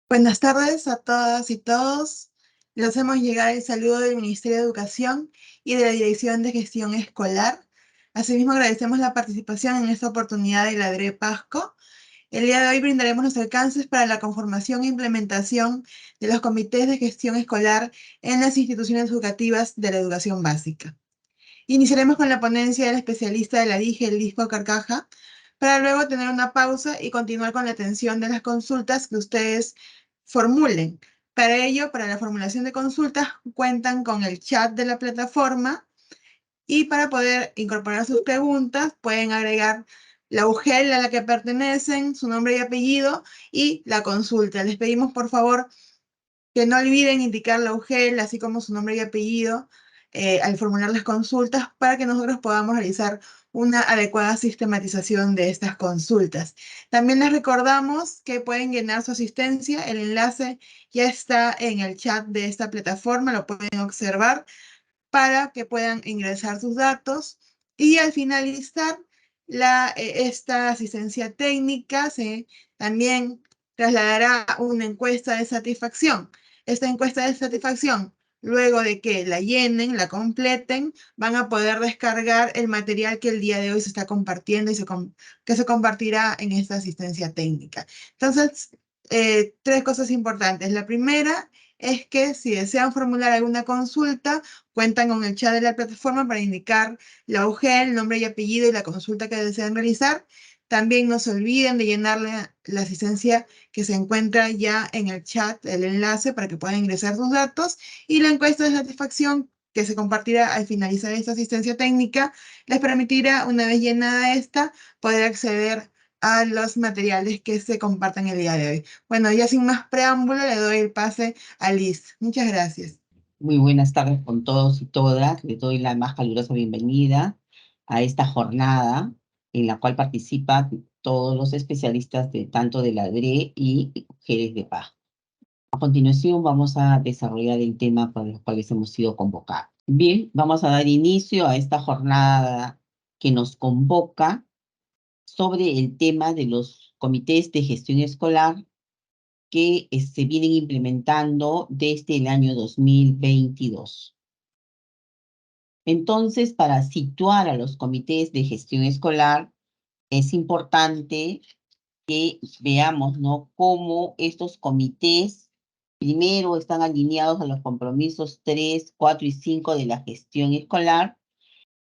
Buenas tardes a todas y todos. Les hacemos llegar el saludo del Ministerio de Educación y de la Dirección de Gestión Escolar. Asimismo, agradecemos la participación en esta oportunidad de la DRE Pasco. El día de hoy brindaremos los alcances para la conformación e implementación de los comités de gestión escolar en las instituciones educativas de la educación básica. Iniciaremos con la ponencia del especialista de la DIGE, el Disco Carcaja, para luego tener una pausa y continuar con la atención de las consultas que ustedes formulen. Para ello, para la formulación de consultas, cuentan con el chat de la plataforma y para poder incorporar sus preguntas, pueden agregar la UGEL a la que pertenecen, su nombre y apellido y la consulta. Les pedimos, por favor, que no olviden indicar la UGEL, así como su nombre y apellido, al formular las consultas para que nosotros podamos realizar una adecuada sistematización de estas consultas. También les recordamos que pueden llenar su asistencia. El enlace ya está en el chat de esta plataforma, lo pueden observar para que puedan ingresar sus datos. Y al finalizar esta asistencia técnica, se también trasladará una encuesta de satisfacción. Esta encuesta de satisfacción, luego de que la llenen, la completen, van a poder descargar el material que el día de hoy se está compartiendo y que se compartirá en esta asistencia técnica. Entonces, tres cosas importantes. La primera es que si desean formular alguna consulta, cuentan con el chat de la plataforma para indicar la UGEL, nombre y apellido y la consulta que desean realizar. También no se olviden de llenar la asistencia que se encuentra ya en el chat, el enlace para que puedan ingresar sus datos, y la encuesta de satisfacción que se compartirá al finalizar esta asistencia técnica les permitirá, una vez llenada esta, poder acceder a los materiales que se compartan el día de hoy. Bueno, ya sin más preámbulo, le doy el pase a Liz. Muchas gracias. Muy buenas tardes con todos y todas. Les doy la más calurosa bienvenida a esta jornada en la cual participan todos los especialistas de tanto de la DRE y mujeres de paz. A continuación vamos a desarrollar el tema para los cuales hemos sido convocados. Bien, vamos a dar inicio a esta jornada que nos convoca sobre el tema de los comités de gestión escolar que se vienen implementando desde el año 2022. Entonces, para situar a los comités de gestión escolar, es importante que veamos, ¿no?, cómo estos comités primero están alineados a los compromisos 3, 4 y 5 de la gestión escolar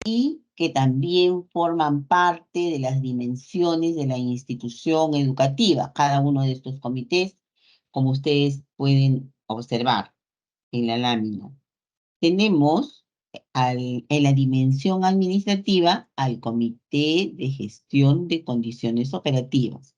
y que también forman parte de las dimensiones de la institución educativa, cada uno de estos comités, como ustedes pueden observar en la lámina. Tenemos en la dimensión administrativa al Comité de Gestión de Condiciones Operativas,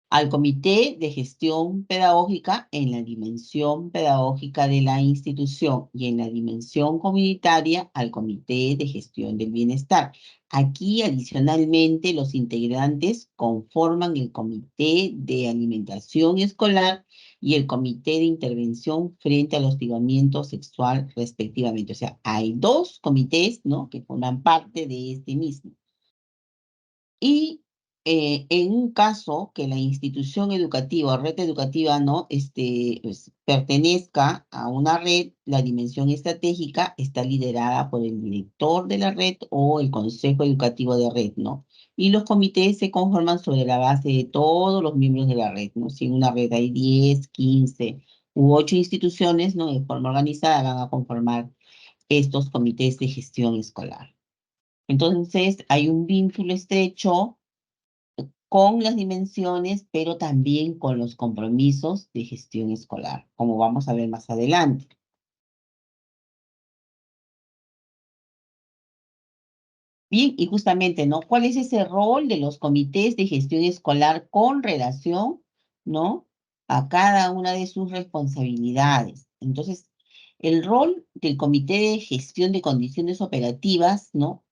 al Comité de Gestión Pedagógica en la dimensión pedagógica de la institución y en la dimensión comunitaria al Comité de Gestión del Bienestar. Aquí, adicionalmente, los integrantes conforman el Comité de Alimentación Escolar y el Comité de Intervención frente al hostigamiento sexual, respectivamente. O sea, hay dos comités, ¿no?, que forman parte de este mismo. Y en un caso que la institución educativa o red educativa no pues, pertenezca a una red, la dimensión estratégica está liderada por el director de la red o el consejo educativo de red, ¿no? Y los comités se conforman sobre la base de todos los miembros de la red, ¿no? Si en una red hay 10, 15 u 8 instituciones, ¿no?, de forma organizada van a conformar estos comités de gestión escolar. Entonces, hay un vínculo estrecho con las dimensiones, pero también con los compromisos de gestión escolar, como vamos a ver más adelante. Bien, y justamente, ¿no?, ¿cuál es ese rol de los comités de gestión escolar con relación, ¿no?, a cada una de sus responsabilidades? Entonces, el rol del Comité de Gestión de Condiciones Operativas, ¿no?,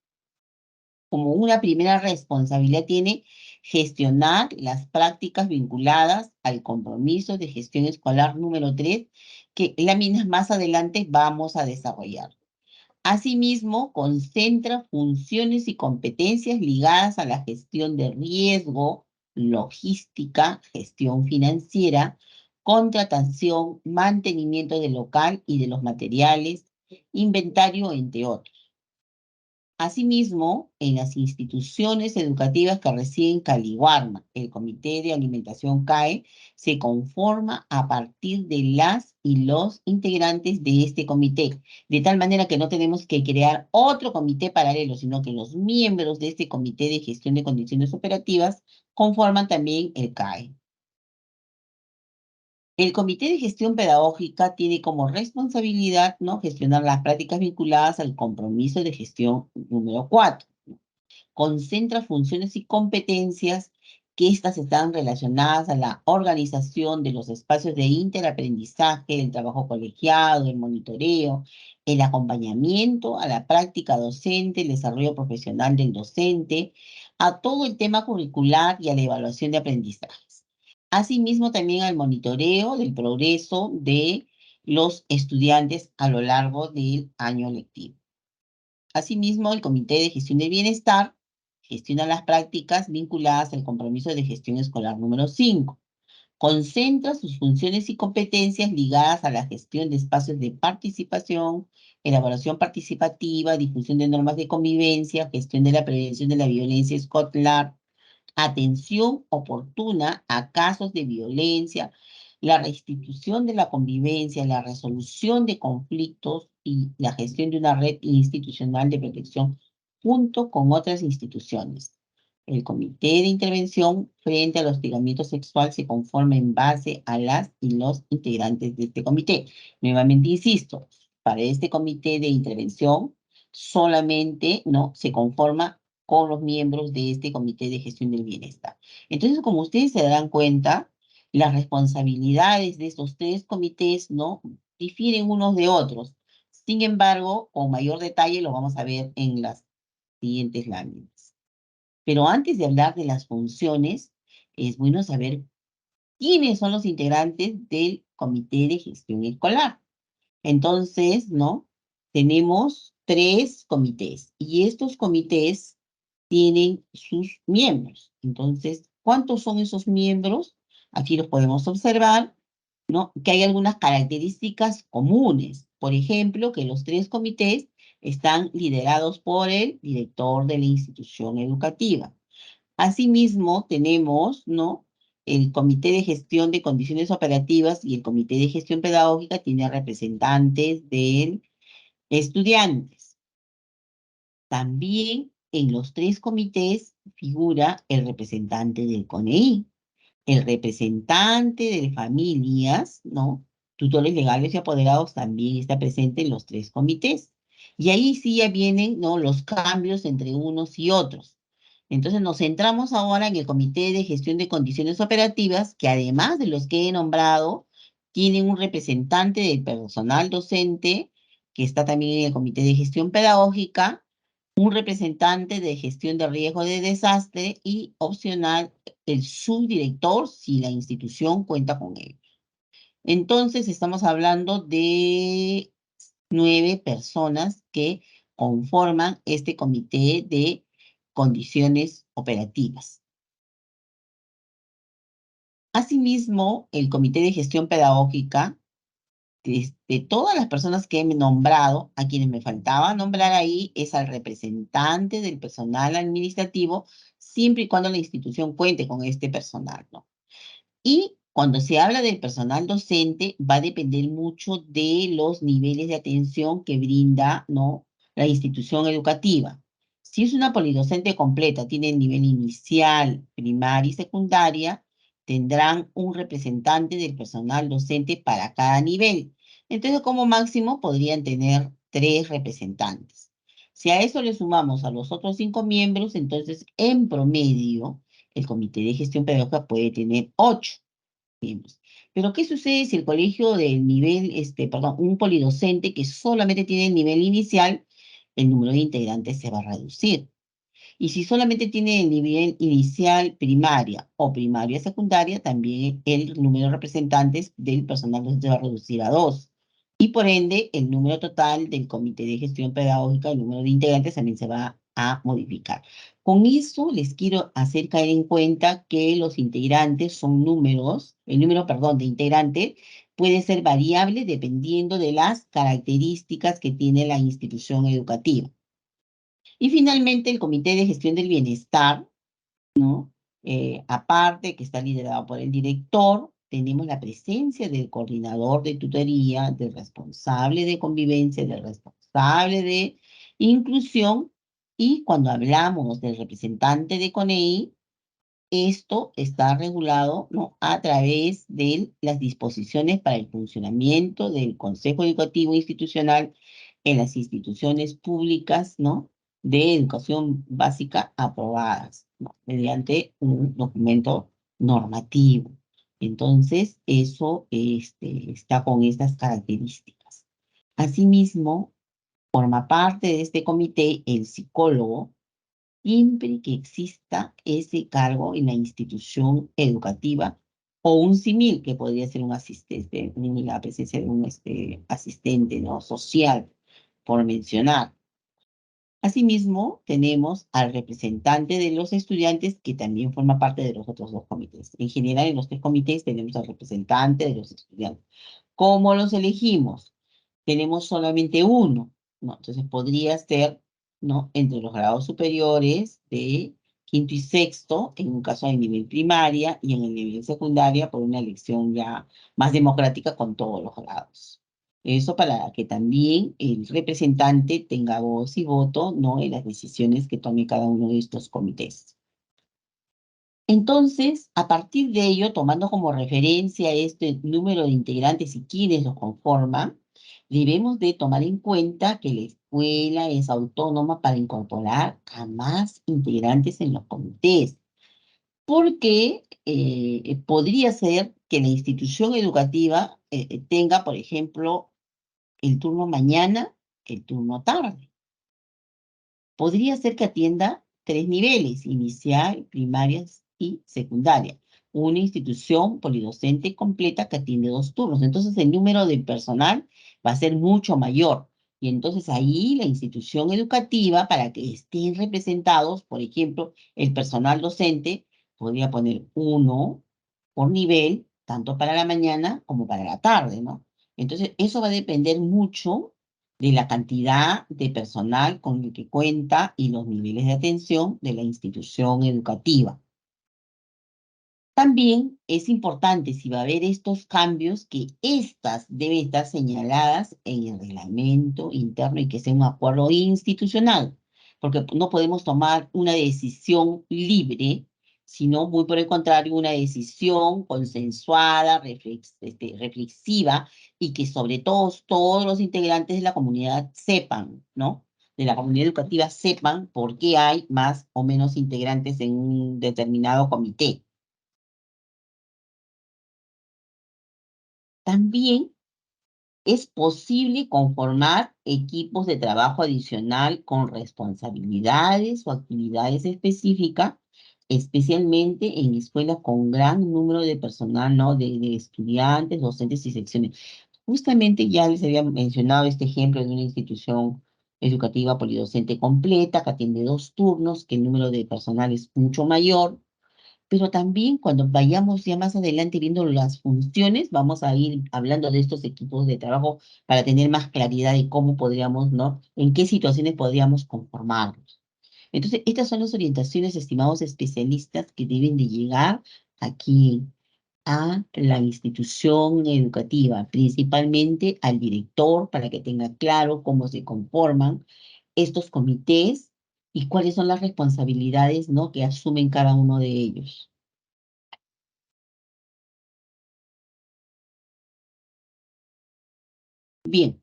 como una primera responsabilidad tiene gestionar las prácticas vinculadas al compromiso de gestión escolar número 3, que láminas más adelante vamos a desarrollar. Asimismo, concentra funciones y competencias ligadas a la gestión de riesgo, logística, gestión financiera, contratación, mantenimiento del local y de los materiales, inventario, entre otros. Asimismo, en las instituciones educativas que reciben Caliwarma, el Comité de Alimentación CAE se conforma a partir de las y los integrantes de este comité, de tal manera que no tenemos que crear otro comité paralelo, sino que los miembros de este Comité de Gestión de Condiciones Operativas conforman también el CAE. El Comité de Gestión Pedagógica tiene como responsabilidad, ¿no?, gestionar las prácticas vinculadas al compromiso de gestión número 4. Concentra funciones y competencias que éstas están relacionadas a la organización de los espacios de interaprendizaje, el trabajo colegiado, el monitoreo, el acompañamiento a la práctica docente, el desarrollo profesional del docente, a todo el tema curricular y a la evaluación de aprendizajes. Asimismo, también al monitoreo del progreso de los estudiantes a lo largo del año lectivo. Asimismo, el Comité de Gestión del Bienestar gestiona las prácticas vinculadas al compromiso de gestión escolar número 5. Concentra sus funciones y competencias ligadas a la gestión de espacios de participación, elaboración participativa, difusión de normas de convivencia, gestión de la prevención de la violencia escolar, atención oportuna a casos de violencia, la restitución de la convivencia, la resolución de conflictos y la gestión de una red institucional de protección junto con otras instituciones. El Comité de Intervención frente al hostigamiento sexual se conforma en base a las y los integrantes de este comité. Nuevamente insisto, para este Comité de Intervención solamente, ¿no?, se conforma con los miembros de este Comité de Gestión del Bienestar. Entonces, como ustedes se darán cuenta, las responsabilidades de estos tres comités, ¿no?, difieren unos de otros. Sin embargo, con mayor detalle lo vamos a ver en las siguientes láminas. Pero antes de hablar de las funciones, es bueno saber quiénes son los integrantes del Comité de Gestión Escolar. Entonces, ¿no?, tenemos 3 comités y estos comités tienen sus miembros. Entonces, ¿cuántos son esos miembros? Aquí los podemos observar, ¿no?, que hay algunas características comunes. Por ejemplo, que los 3 comités están liderados por el director de la institución educativa. Asimismo, tenemos, ¿no?, el Comité de Gestión de Condiciones Operativas y el Comité de Gestión Pedagógica tiene representantes de estudiantes. También en los 3 comités figura el representante del CONEI, el representante de familias, ¿no?, tutores legales y apoderados también está presente en los 3 comités. Y ahí sí ya vienen, ¿no?, los cambios entre unos y otros. Entonces nos centramos ahora en el Comité de Gestión de Condiciones Operativas, que además de los que he nombrado, tienen un representante del personal docente, que está también en el Comité de Gestión Pedagógica, un representante de gestión de riesgo de desastre y opcional el subdirector si la institución cuenta con él. Entonces estamos hablando de 9 personas que conforman este comité de condiciones operativas. Asimismo, el Comité de Gestión Pedagógica, de todas las personas que he nombrado, a quienes me faltaba nombrar ahí, es al representante del personal administrativo, siempre y cuando la institución cuente con este personal, ¿no? Y cuando se habla del personal docente, va a depender mucho de los niveles de atención que brinda, ¿no?, la institución educativa. Si es una polidocente completa, tiene el nivel inicial, primaria y secundaria, tendrán un representante del personal docente para cada nivel. Entonces, como máximo, podrían tener 3 representantes. Si a eso le sumamos a los otros 5 miembros, entonces, en promedio, el Comité de Gestión Pedagógica puede tener 8 miembros. Pero, ¿qué sucede si el colegio del nivel, un polidocente que solamente tiene el nivel inicial, el número de integrantes se va a reducir? Y si solamente tiene el nivel inicial primaria o primaria secundaria, también el número de representantes del personal docente va a reducir a 2. Y por ende, el número total del Comité de Gestión Pedagógica, el número de integrantes también se va a modificar. Con eso les quiero hacer caer en cuenta que los integrantes son números, el número, perdón, de integrantes puede ser variable dependiendo de las características que tiene la institución educativa. Y finalmente, el Comité de Gestión del Bienestar, ¿no? Aparte que está liderado por el director, tenemos la presencia del coordinador de tutoría, del responsable de convivencia, del responsable de inclusión, y cuando hablamos del representante de CONEI, esto está regulado, ¿no?, a través de las disposiciones para el funcionamiento del Consejo Educativo Institucional en las instituciones públicas, ¿no?, de educación básica aprobadas, ¿no?, mediante un documento normativo. Entonces, eso está con estas características. Asimismo, forma parte de este comité el psicólogo, siempre que exista ese cargo en la institución educativa o un símil, que podría ser un asistente, la presencia de un asistente, ¿no?, social, por mencionar. Asimismo, tenemos al representante de los estudiantes, que también forma parte de los otros dos comités. En general, en los tres comités tenemos al representante de los estudiantes. ¿Cómo los elegimos? Tenemos solamente uno, ¿no? Entonces podría ser, ¿no?, entre los grados superiores de quinto y sexto, en un caso de nivel primaria, y en el nivel secundaria por una elección ya más democrática con todos los grados. Eso para que también el representante tenga voz y voto, ¿no?, en las decisiones que tome cada uno de estos comités. Entonces, a partir de ello, tomando como referencia este número de integrantes y quienes los conforman, debemos de tomar en cuenta que la escuela es autónoma para incorporar a más integrantes en los comités, porque podría ser que la institución educativa tenga, por ejemplo, el turno mañana, el turno tarde. Podría ser que atienda tres niveles: inicial, primarias y secundaria. Una institución polidocente completa que atiende 2 turnos. Entonces, el número de personal va a ser mucho mayor. Y entonces ahí la institución educativa, para que estén representados, por ejemplo, el personal docente, podría poner 1 por nivel, tanto para la mañana como para la tarde, ¿no? Entonces, eso va a depender mucho de la cantidad de personal con el que cuenta y los niveles de atención de la institución educativa. También es importante, si va a haber estos cambios, que estas deben estar señaladas en el reglamento interno y que sea un acuerdo institucional, porque no podemos tomar una decisión libre, sino muy por el contrario, una decisión consensuada, reflexiva, y que sobre todo todos los integrantes de la comunidad sepan, ¿no?, de la comunidad educativa sepan por qué hay más o menos integrantes en un determinado comité. También es posible conformar equipos de trabajo adicional con responsabilidades o actividades específicas, especialmente en escuelas con gran número de personal, ¿no?, de estudiantes, docentes y secciones. Justamente ya les había mencionado este ejemplo de una institución educativa polidocente completa que atiende 2 turnos, que el número de personal es mucho mayor. Pero también cuando vayamos ya más adelante viendo las funciones, vamos a ir hablando de estos equipos de trabajo para tener más claridad de cómo podríamos, ¿no?, en qué situaciones podríamos conformarlos. Entonces, estas son las orientaciones, estimados especialistas, que deben de llegar aquí a la institución educativa, principalmente al director, para que tenga claro cómo se conforman estos comités y cuáles son las responsabilidades, ¿no?, que asumen cada uno de ellos. Bien,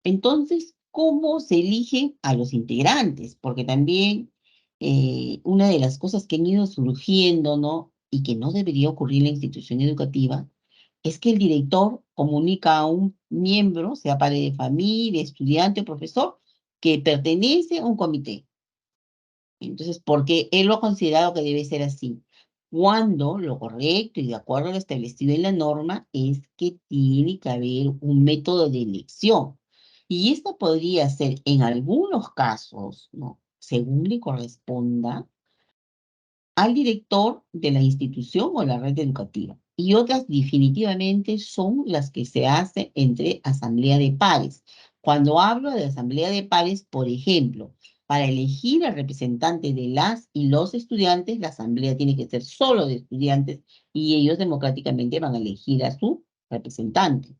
entonces, ¿cómo se eligen a los integrantes? Porque también una de las cosas que han ido surgiendo, ¿no?, y que no debería ocurrir en la institución educativa, es que el director comunica a un miembro, sea padre de familia, estudiante o profesor, que pertenece a un comité. Entonces, porque él lo ha considerado que debe ser así. Cuando lo correcto y de acuerdo a lo establecido en la norma es que tiene que haber un método de elección. Y esto podría ser, en algunos casos, ¿no?, según le corresponda, al director de la institución o la red educativa. Y otras definitivamente son las que se hacen entre asamblea de pares. Cuando hablo de asamblea de pares, por ejemplo, para elegir al representante de las y los estudiantes, la asamblea tiene que ser solo de estudiantes y ellos democráticamente van a elegir a su representante.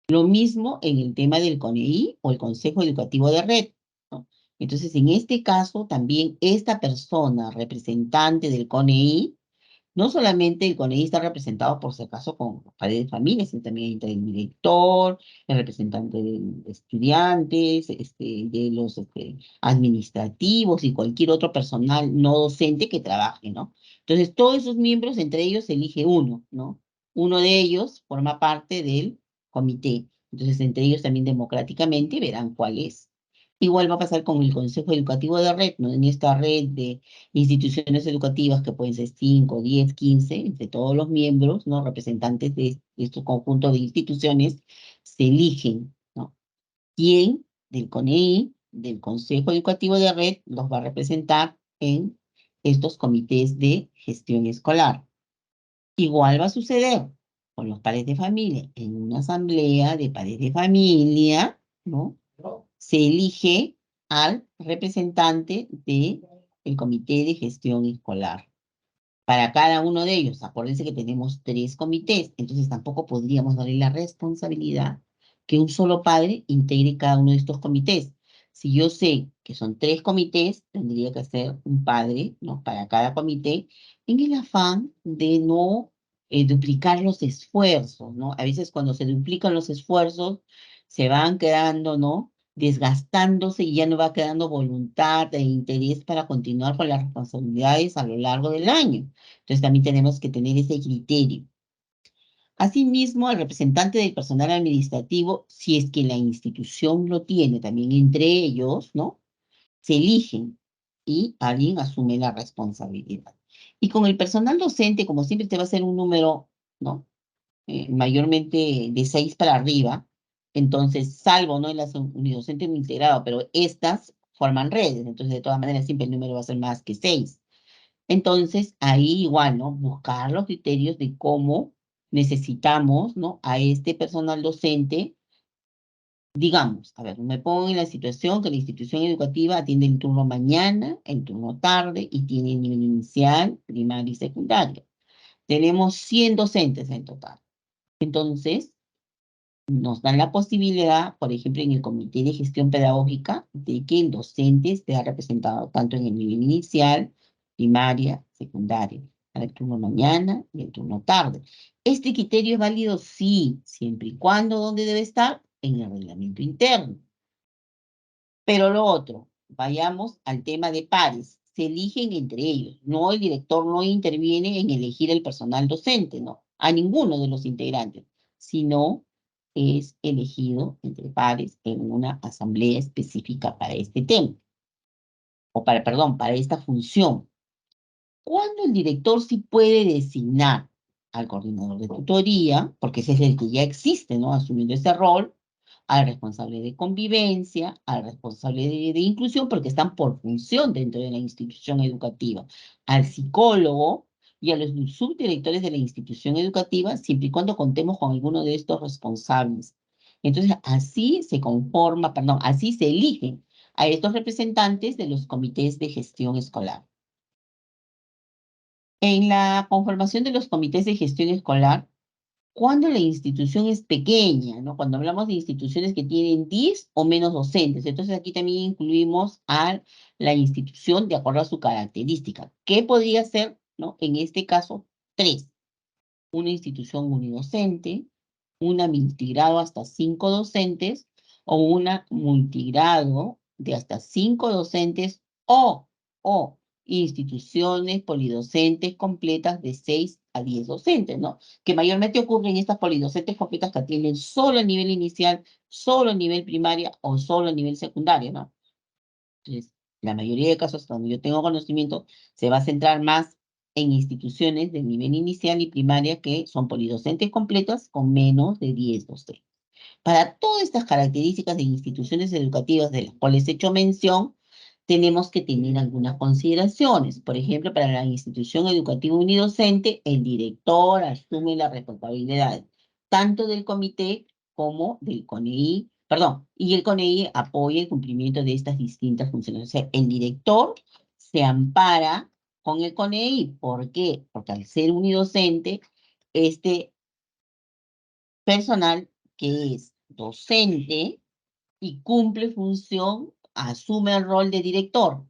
Lo mismo en el tema del CONEI o el Consejo Educativo de Red, ¿no? Entonces, en este caso, también esta persona representante del CONEI, no solamente el CONEI está representado, por si acaso, con los padres de familia, sino también está el director, el representante de estudiantes, de los administrativos y cualquier otro personal no docente que trabaje, ¿no? Entonces, todos esos miembros, entre ellos se elige uno, ¿no? Uno de ellos forma parte del comité. Entonces, entre ellos también democráticamente verán cuál es. Igual va a pasar con el Consejo Educativo de Red, ¿no? En esta red de instituciones educativas que pueden ser 5, 10, 15, entre todos los miembros, ¿no? Representantes de estos conjuntos de instituciones, se eligen, ¿no? ¿Quién del CONEI, del Consejo Educativo de Red, los va a representar en estos comités de gestión escolar? Igual va a suceder con los padres de familia. En una asamblea de padres de familia, ¿no? Se elige al representante del comité de gestión escolar. Para cada uno de ellos, acuérdense que tenemos 3 comités, entonces tampoco podríamos darle la responsabilidad que un solo padre integre cada uno de estos comités. Si yo sé que son 3 comités, tendría que ser un padre, ¿no? Para cada comité, en el afán de no duplicar los esfuerzos, ¿no? A veces cuando se duplican los esfuerzos, se van quedando, ¿no? Desgastándose y ya no va quedando voluntad e interés para continuar con las responsabilidades a lo largo del año. Entonces también tenemos que tener ese criterio. Asimismo, al representante del personal administrativo, si es que la institución lo tiene, también entre ellos, ¿no? Se eligen y alguien asume la responsabilidad. Y con el personal docente, como siempre te va a ser un número, ¿no? Mayormente de 6 para arriba, entonces, salvo, ¿no? En las unidocentes integrado, pero estas forman redes, entonces de todas maneras siempre el número va a ser más que 6. Entonces, ahí igual, ¿no? Buscar los criterios de cómo necesitamos, ¿no? A este personal docente, digamos, a ver, me pongo en la situación que la institución educativa atiende el turno mañana, el turno tarde y tiene el nivel inicial, primario y secundario. Tenemos 100 docentes en total. Entonces, nos dan la posibilidad, por ejemplo, en el comité de gestión pedagógica, de que el docente esté representado tanto en el nivel inicial, primaria, secundaria, para el turno mañana y el turno tarde. ¿Este criterio es válido? Sí, siempre y cuando, ¿dónde debe estar? En el reglamento interno. Pero lo otro, vayamos al tema de pares. Se eligen entre ellos. No, el director no interviene en elegir el personal docente, no, a ninguno de los integrantes, sino es elegido entre pares en una asamblea específica para este tema, o para, perdón, para esta función. Cuando el director sí puede designar al coordinador de tutoría, porque ese es el que ya existe, ¿no? Asumiendo ese rol, al responsable de convivencia, al responsable de inclusión, porque están por función dentro de la institución educativa, al psicólogo y a los subdirectores de la institución educativa, siempre y cuando contemos con alguno de estos responsables. Entonces, así se conforma, perdón, así se eligen a estos representantes de los comités de gestión escolar. En la conformación de los comités de gestión escolar, cuando la institución es pequeña, ¿no? Cuando hablamos de instituciones que tienen 10 o menos docentes, entonces aquí también incluimos a la institución de acuerdo a su característica. ¿Qué podría ser, no? En este caso, 3. Una institución unidocente, una multigrado hasta 5 docentes, o una multigrado de hasta 5 docentes, o instituciones polidocentes completas de 6 a 10 docentes, ¿no? Que mayormente ocurren en estas polidocentes completas que atienden solo el nivel inicial, solo el nivel primaria o solo el nivel secundario, ¿no? Entonces, la mayoría de casos, donde yo tengo conocimiento, se va a centrar más en instituciones de nivel inicial y primaria que son polidocentes completas con menos de 10 docentes. Para todas estas características de instituciones educativas de las cuales he hecho mención, tenemos que tener algunas consideraciones. Por ejemplo, para la institución educativa unidocente, el director asume la responsabilidad tanto del comité como del CONEI, perdón, y el CONEI apoya el cumplimiento de estas distintas funciones. O sea, el director se ampara con el CONEI. ¿Por qué? Porque al ser unidocente, este personal que es docente y cumple función, asume el rol de director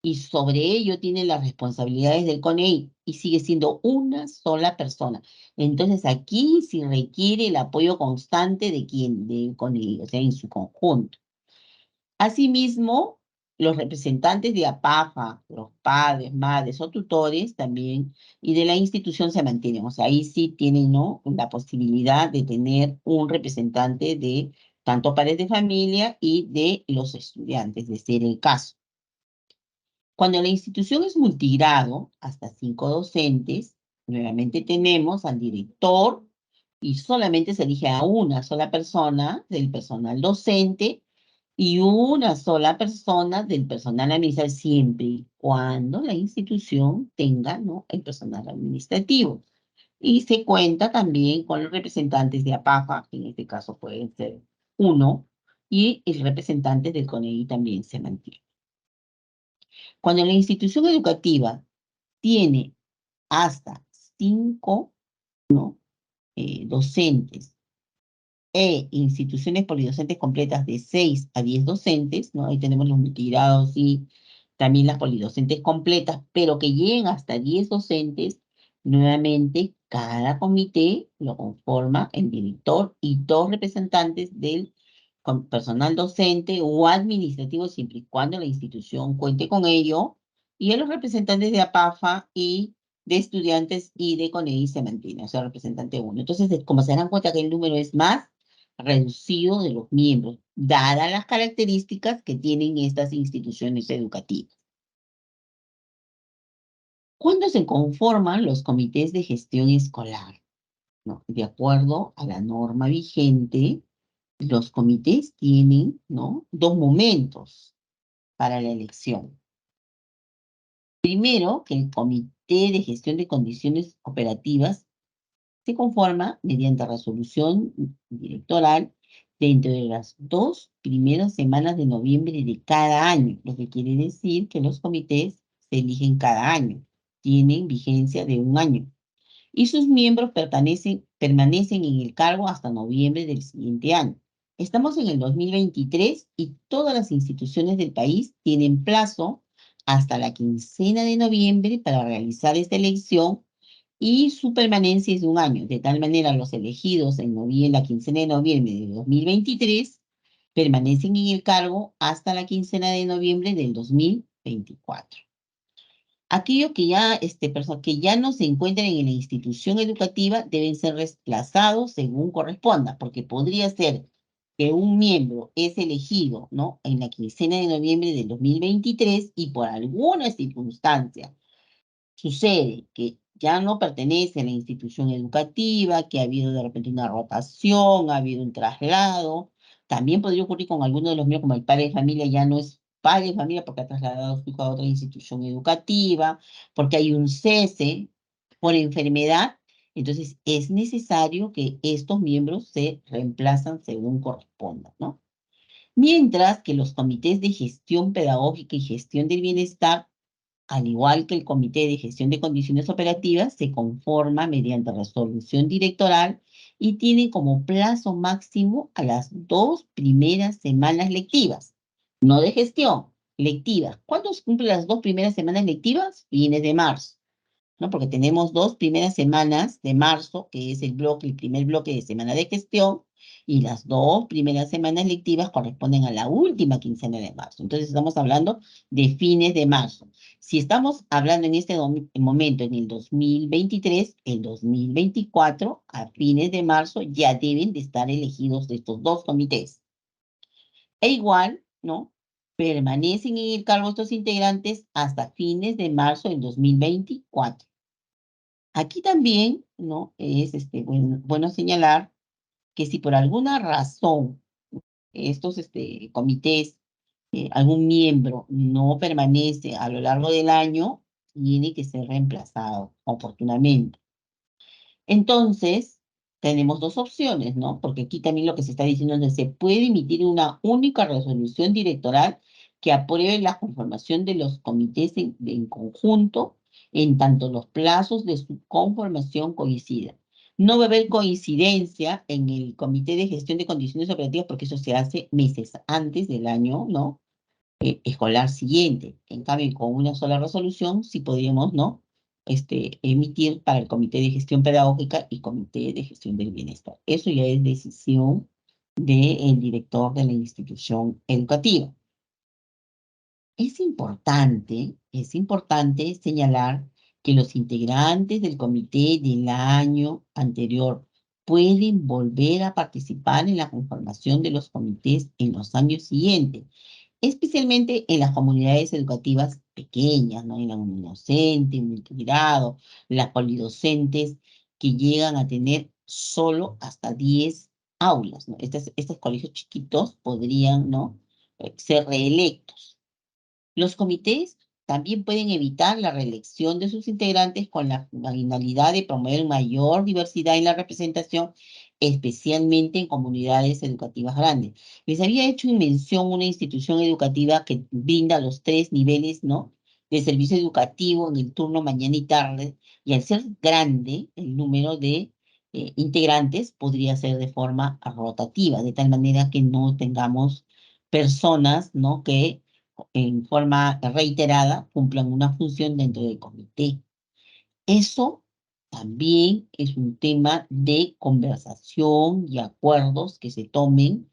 y sobre ello tiene las responsabilidades del CONEI y sigue siendo una sola persona. Entonces aquí sí requiere el apoyo constante de quien, del CONEI, o sea, en su conjunto. Asimismo, los representantes de APAFA, los padres, madres o tutores también, y de la institución se mantienen. O sea, ahí sí tienen, ¿no?, la posibilidad de tener un representante de tanto padres de familia y de los estudiantes, de ser el caso. Cuando la institución es multigrado, hasta 5 docentes, nuevamente tenemos al director y solamente se elige a una sola persona del personal docente y una sola persona del personal administrativo, siempre y cuando la institución tenga, ¿no?, el personal administrativo. Y se cuenta también con los representantes de APAFA, que en este caso pueden ser uno, y el representante del CONEI también se mantiene. Cuando la institución educativa tiene hasta 5, ¿no?, docentes instituciones polidocentes completas de 6 a 10 docentes, ¿no? Ahí tenemos los multigrados y también las polidocentes completas, pero que lleguen hasta 10 docentes, nuevamente cada comité lo conforma el director y 2 representantes del personal docente o administrativo, siempre y cuando la institución cuente con ello, y a los representantes de APAFA y de estudiantes y de CONEI se mantiene, o sea, representante uno. Entonces, como se dan cuenta que el número es más reducido de los miembros, dadas las características que tienen estas instituciones educativas. ¿Cuándo se conforman los comités de gestión escolar? ¿No? De acuerdo a la norma vigente, los comités tienen, ¿no?, 2 momentos para la elección. Primero, que el comité de gestión de condiciones operativas se conforma mediante resolución directoral dentro de las 2 primeras semanas de noviembre de cada año, lo que quiere decir que los comités se eligen cada año, tienen vigencia de 1 año, y sus miembros permanecen en el cargo hasta noviembre del siguiente año. Estamos en el 2023 y todas las instituciones del país tienen plazo hasta la quincena de noviembre para realizar esta elección y su permanencia es de 1 año. De tal manera, los elegidos en la quincena de noviembre de 2023 permanecen en el cargo hasta la quincena de noviembre del 2024. Aquellos que ya no se encuentran en la institución educativa deben ser reemplazados según corresponda, porque podría ser que un miembro es elegido, ¿no?, en la quincena de noviembre del 2023 y por alguna circunstancia sucede que ya no pertenece a la institución educativa, que ha habido de repente una rotación, ha habido un traslado. También podría ocurrir con alguno de los míos, como el padre de familia ya no es padre de familia porque ha trasladado a su hijo a otra institución educativa, porque hay un cese por enfermedad. Entonces, es necesario que estos miembros se reemplazan según corresponda, ¿no? Mientras que los comités de gestión pedagógica y gestión del bienestar, al igual que el Comité de Gestión de Condiciones Operativas, se conforma mediante resolución directoral y tiene como plazo máximo a las 2 primeras semanas lectivas, no de gestión, lectivas. ¿Cuándo se cumplen las 2 primeras semanas lectivas? Fines de marzo, ¿no? Porque tenemos 2 primeras semanas de marzo, que es el primer bloque de semana de gestión, y las 2 primeras semanas lectivas corresponden a la última quincena de marzo. Entonces estamos hablando de fines de marzo. Si estamos hablando en este momento, en el 2023, el 2024, a fines de marzo, ya deben de estar elegidos de estos 2 comités. E igual, ¿no?, permanecen en el cargo estos integrantes hasta fines de marzo del 2024. Aquí también, ¿no?, es bueno señalar que si por alguna razón estos comités algún miembro no permanece a lo largo del año, tiene que ser reemplazado oportunamente. Entonces, tenemos dos opciones, ¿no? Porque aquí también lo que se está diciendo es que se puede emitir una única resolución directoral que apruebe la conformación de los comités en conjunto, en tanto los plazos de su conformación coincidan. No va a haber coincidencia en el comité de gestión de condiciones operativas porque eso se hace meses antes del año, ¿no? Escolar siguiente. En cambio, con una sola resolución sí podríamos, ¿no? Emitir para el Comité de Gestión Pedagógica y Comité de Gestión del Bienestar. Eso ya es decisión del director de la institución educativa. Es importante señalar que los integrantes del comité del año anterior pueden volver a participar en la conformación de los comités en los años siguientes, especialmente en las comunidades educativas pequeñas, ¿no? En la unidocente, multigrado, las polidocentes que llegan a tener solo hasta 10 aulas, ¿no? Estos colegios chiquitos podrían, ¿no? Ser reelectos. Los comités también pueden evitar la reelección de sus integrantes con la finalidad de promover mayor diversidad en la representación, especialmente en comunidades educativas grandes. Les había hecho mención una institución educativa que brinda los tres niveles, ¿no? De servicio educativo en el turno mañana y tarde, y al ser grande el número de integrantes podría ser de forma rotativa, de tal manera que no tengamos personas, ¿no? Que en forma reiterada cumplan una función dentro del comité. Eso también es un tema de conversación y acuerdos que se tomen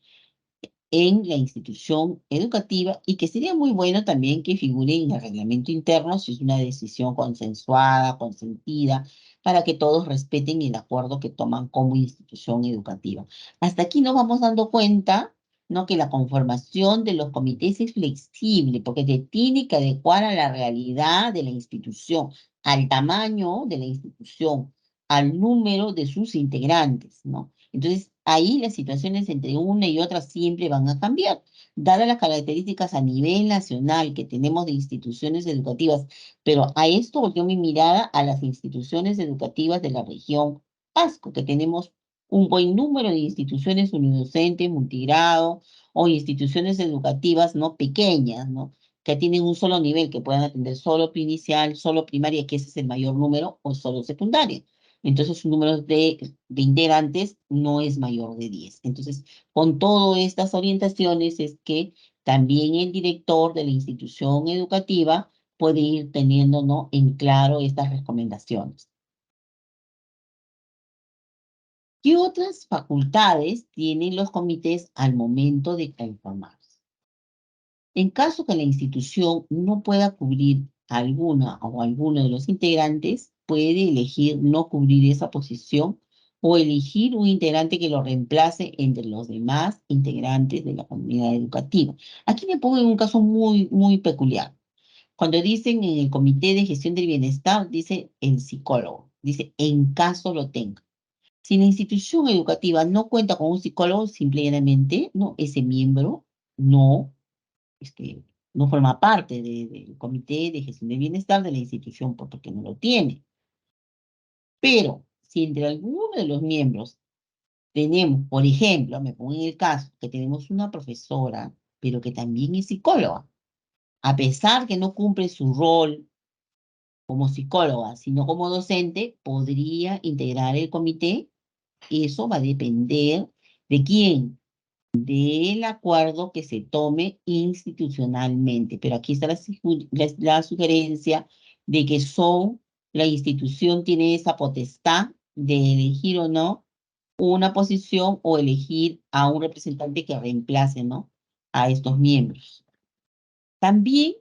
en la institución educativa y que sería muy bueno también que figure en el reglamento interno si es una decisión consensuada, consentida, para que todos respeten el acuerdo que toman como institución educativa. Hasta aquí nos vamos dando cuenta, ¿no? Que la conformación de los comités es flexible porque se tiene que adecuar a la realidad de la institución, al tamaño de la institución, al número de sus integrantes, ¿no? Entonces, ahí las situaciones entre una y otra siempre van a cambiar. Dadas las características a nivel nacional que tenemos de instituciones educativas, pero a esto volteó mi mirada a las instituciones educativas de la región Pasco, que tenemos un buen número de instituciones unidocentes, multigrado, o instituciones educativas no pequeñas, ¿no? Que tienen un solo nivel, que puedan atender solo inicial, solo primaria, que ese es el mayor número, o solo secundaria. Entonces, su número de integrantes no es mayor de 10. Entonces, con todas estas orientaciones es que también el director de la institución educativa puede ir teniendo, ¿no? En claro estas recomendaciones. ¿Qué otras facultades tienen los comités al momento de conformarse? En caso que la institución no pueda cubrir alguna o alguno de los integrantes, puede elegir no cubrir esa posición o elegir un integrante que lo reemplace entre los demás integrantes de la comunidad educativa. Aquí me pongo en un caso muy, muy peculiar. Cuando dicen en el Comité de Gestión del Bienestar, dice el psicólogo, dice en caso lo tenga. Si la institución educativa no cuenta con un psicólogo, simplemente, ¿no? Ese miembro no este, no forma parte del Comité de Gestión del Bienestar de la institución porque no lo tiene. Pero si entre alguno de los miembros tenemos, por ejemplo, me pongo en el caso que tenemos una profesora, pero que también es psicóloga, a pesar que no cumple su rol como psicóloga, sino como docente, podría integrar el comité. Eso va a depender de quién, del acuerdo que se tome institucionalmente. Pero aquí está la sugerencia de que la institución tiene esa potestad de elegir o no una posición o elegir a un representante que reemplace, ¿no? A estos miembros. También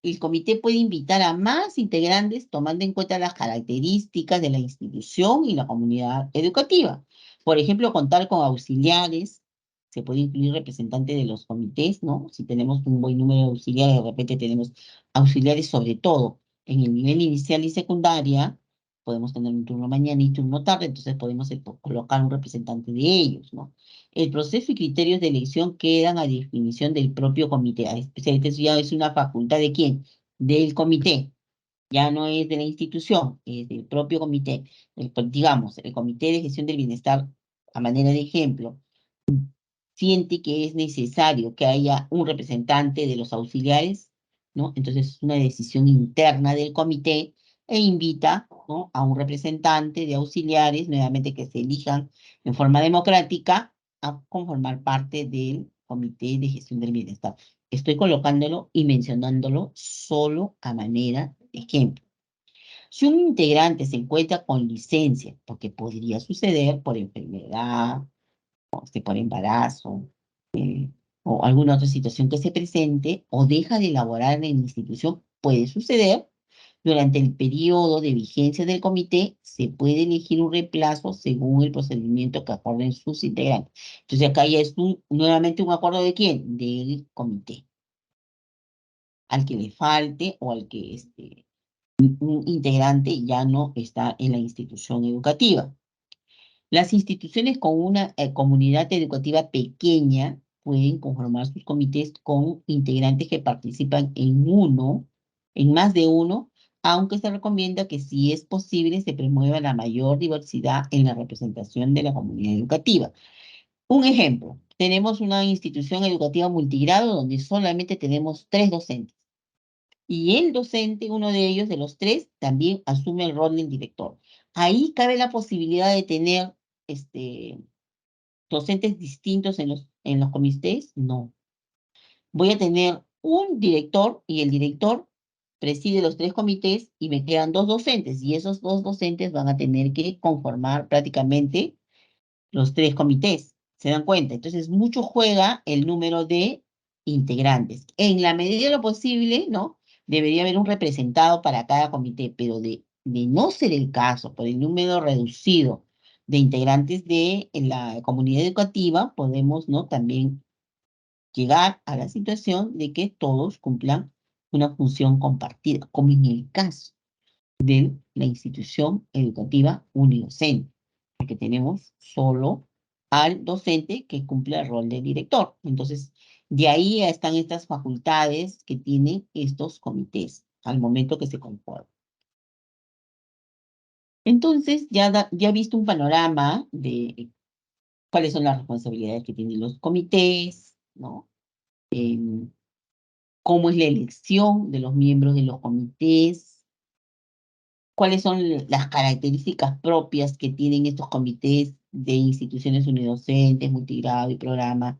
el comité puede invitar a más integrantes tomando en cuenta las características de la institución y la comunidad educativa. Por ejemplo, contar con auxiliares, se puede incluir representantes de los comités, ¿no? Si tenemos un buen número de auxiliares, de repente tenemos auxiliares sobre todo en el nivel inicial y secundaria, podemos tener un turno mañana y turno tarde, entonces podemos colocar un representante de ellos, ¿no? El proceso y criterios de elección quedan a definición del propio comité. Eso ya es una facultad ¿de quién? Del comité. Ya no es de la institución, es del propio comité. Digamos, el Comité de Gestión del Bienestar, a manera de ejemplo, siente que es necesario que haya un representante de los auxiliares, ¿no? Entonces es una decisión interna del comité e invita, ¿no?, a un representante de auxiliares, nuevamente que se elijan en forma democrática, a conformar parte del Comité de Gestión del Bienestar. Estoy colocándolo y mencionándolo solo a manera de ejemplo. Si un integrante se encuentra con licencia, porque podría suceder por enfermedad, por embarazo, o alguna otra situación que se presente, o deja de laborar en la institución, puede suceder. Durante el periodo de vigencia del comité, se puede elegir un reemplazo según el procedimiento que acuerden sus integrantes. Entonces, acá ya es nuevamente un acuerdo ¿de quién? Del comité. Al que le falte o al que un integrante ya no está en la institución educativa. Las instituciones con una comunidad educativa pequeña pueden conformar sus comités con integrantes que participan en más de uno, aunque se recomienda que si es posible se promueva la mayor diversidad en la representación de la comunidad educativa. Un ejemplo, tenemos una institución educativa multigrado donde solamente tenemos 3 docentes. Y el docente, uno de ellos, de los 3, también asume el rol del director. Ahí cabe la posibilidad de tener docentes distintos en los comités. No. Voy a tener un director y el director preside los 3 comités y me quedan 2 docentes. Y esos 2 docentes van a tener que conformar prácticamente los 3 comités. ¿Se dan cuenta? Entonces, mucho juega el número de integrantes. En la medida de lo posible, ¿no? Debería haber un representado para cada comité, pero de no ser el caso, por el número reducido de integrantes de la comunidad educativa, podemos, ¿no?, también llegar a la situación de que todos cumplan una función compartida, como en el caso de la institución educativa unidocente, porque tenemos solo al docente que cumple el rol de director. Entonces, de ahí están estas facultades que tienen estos comités al momento que se conforman. Entonces, ya he visto un panorama de cuáles son las responsabilidades que tienen los comités, ¿no? Cómo es la elección de los miembros de los comités, cuáles son las características propias que tienen estos comités de instituciones unidocentes, multigrado y programa,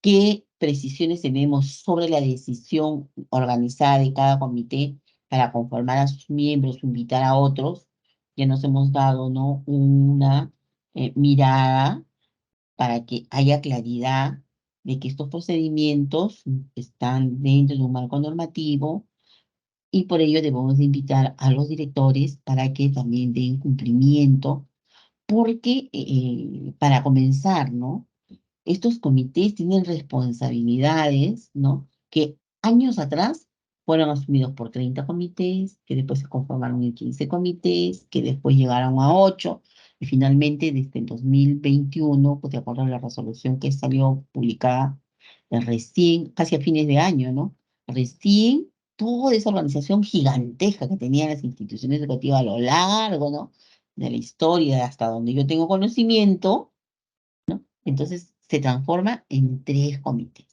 qué precisiones tenemos sobre la decisión organizada de cada comité para conformar a sus miembros, invitar a otros. Ya nos hemos dado, ¿no?, una mirada para que haya claridad de que estos procedimientos están dentro de un marco normativo y por ello debemos de invitar a los directores para que también den cumplimiento, porque para comenzar, ¿no?, estos comités tienen responsabilidades, ¿no?, que años atrás fueron asumidos por 30 comités, que después se conformaron en 15 comités, que después llegaron a 8, y finalmente desde el 2021, pues de acuerdo a la resolución que salió publicada recién, casi a fines de año, ¿no? Recién toda esa organización gigantesca que tenían las instituciones educativas a lo largo, ¿no?, de la historia, hasta donde yo tengo conocimiento, ¿no? Entonces se transforma en 3 comités.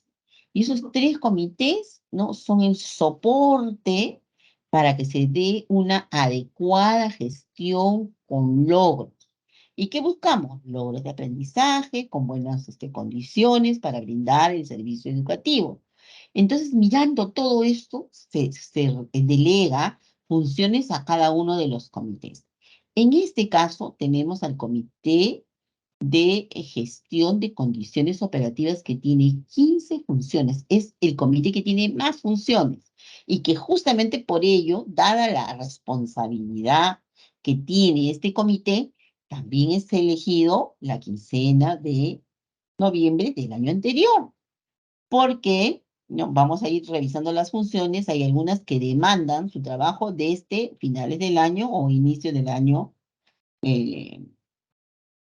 Y esos 3 comités, ¿no?, son el soporte para que se dé una adecuada gestión con logros. ¿Y qué buscamos? Logros de aprendizaje con buenas condiciones para brindar el servicio educativo. Entonces, mirando todo esto, se delega funciones a cada uno de los comités. En este caso, tenemos al comité de gestión de condiciones operativas que tiene 15 funciones. Es el comité que tiene más funciones y que justamente por ello, dada la responsabilidad que tiene este comité, también es elegido la quincena de noviembre del año anterior. ¿Por qué? ¿no? Vamos a ir revisando las funciones. Hay algunas que demandan su trabajo desde finales del año o inicio del año eh,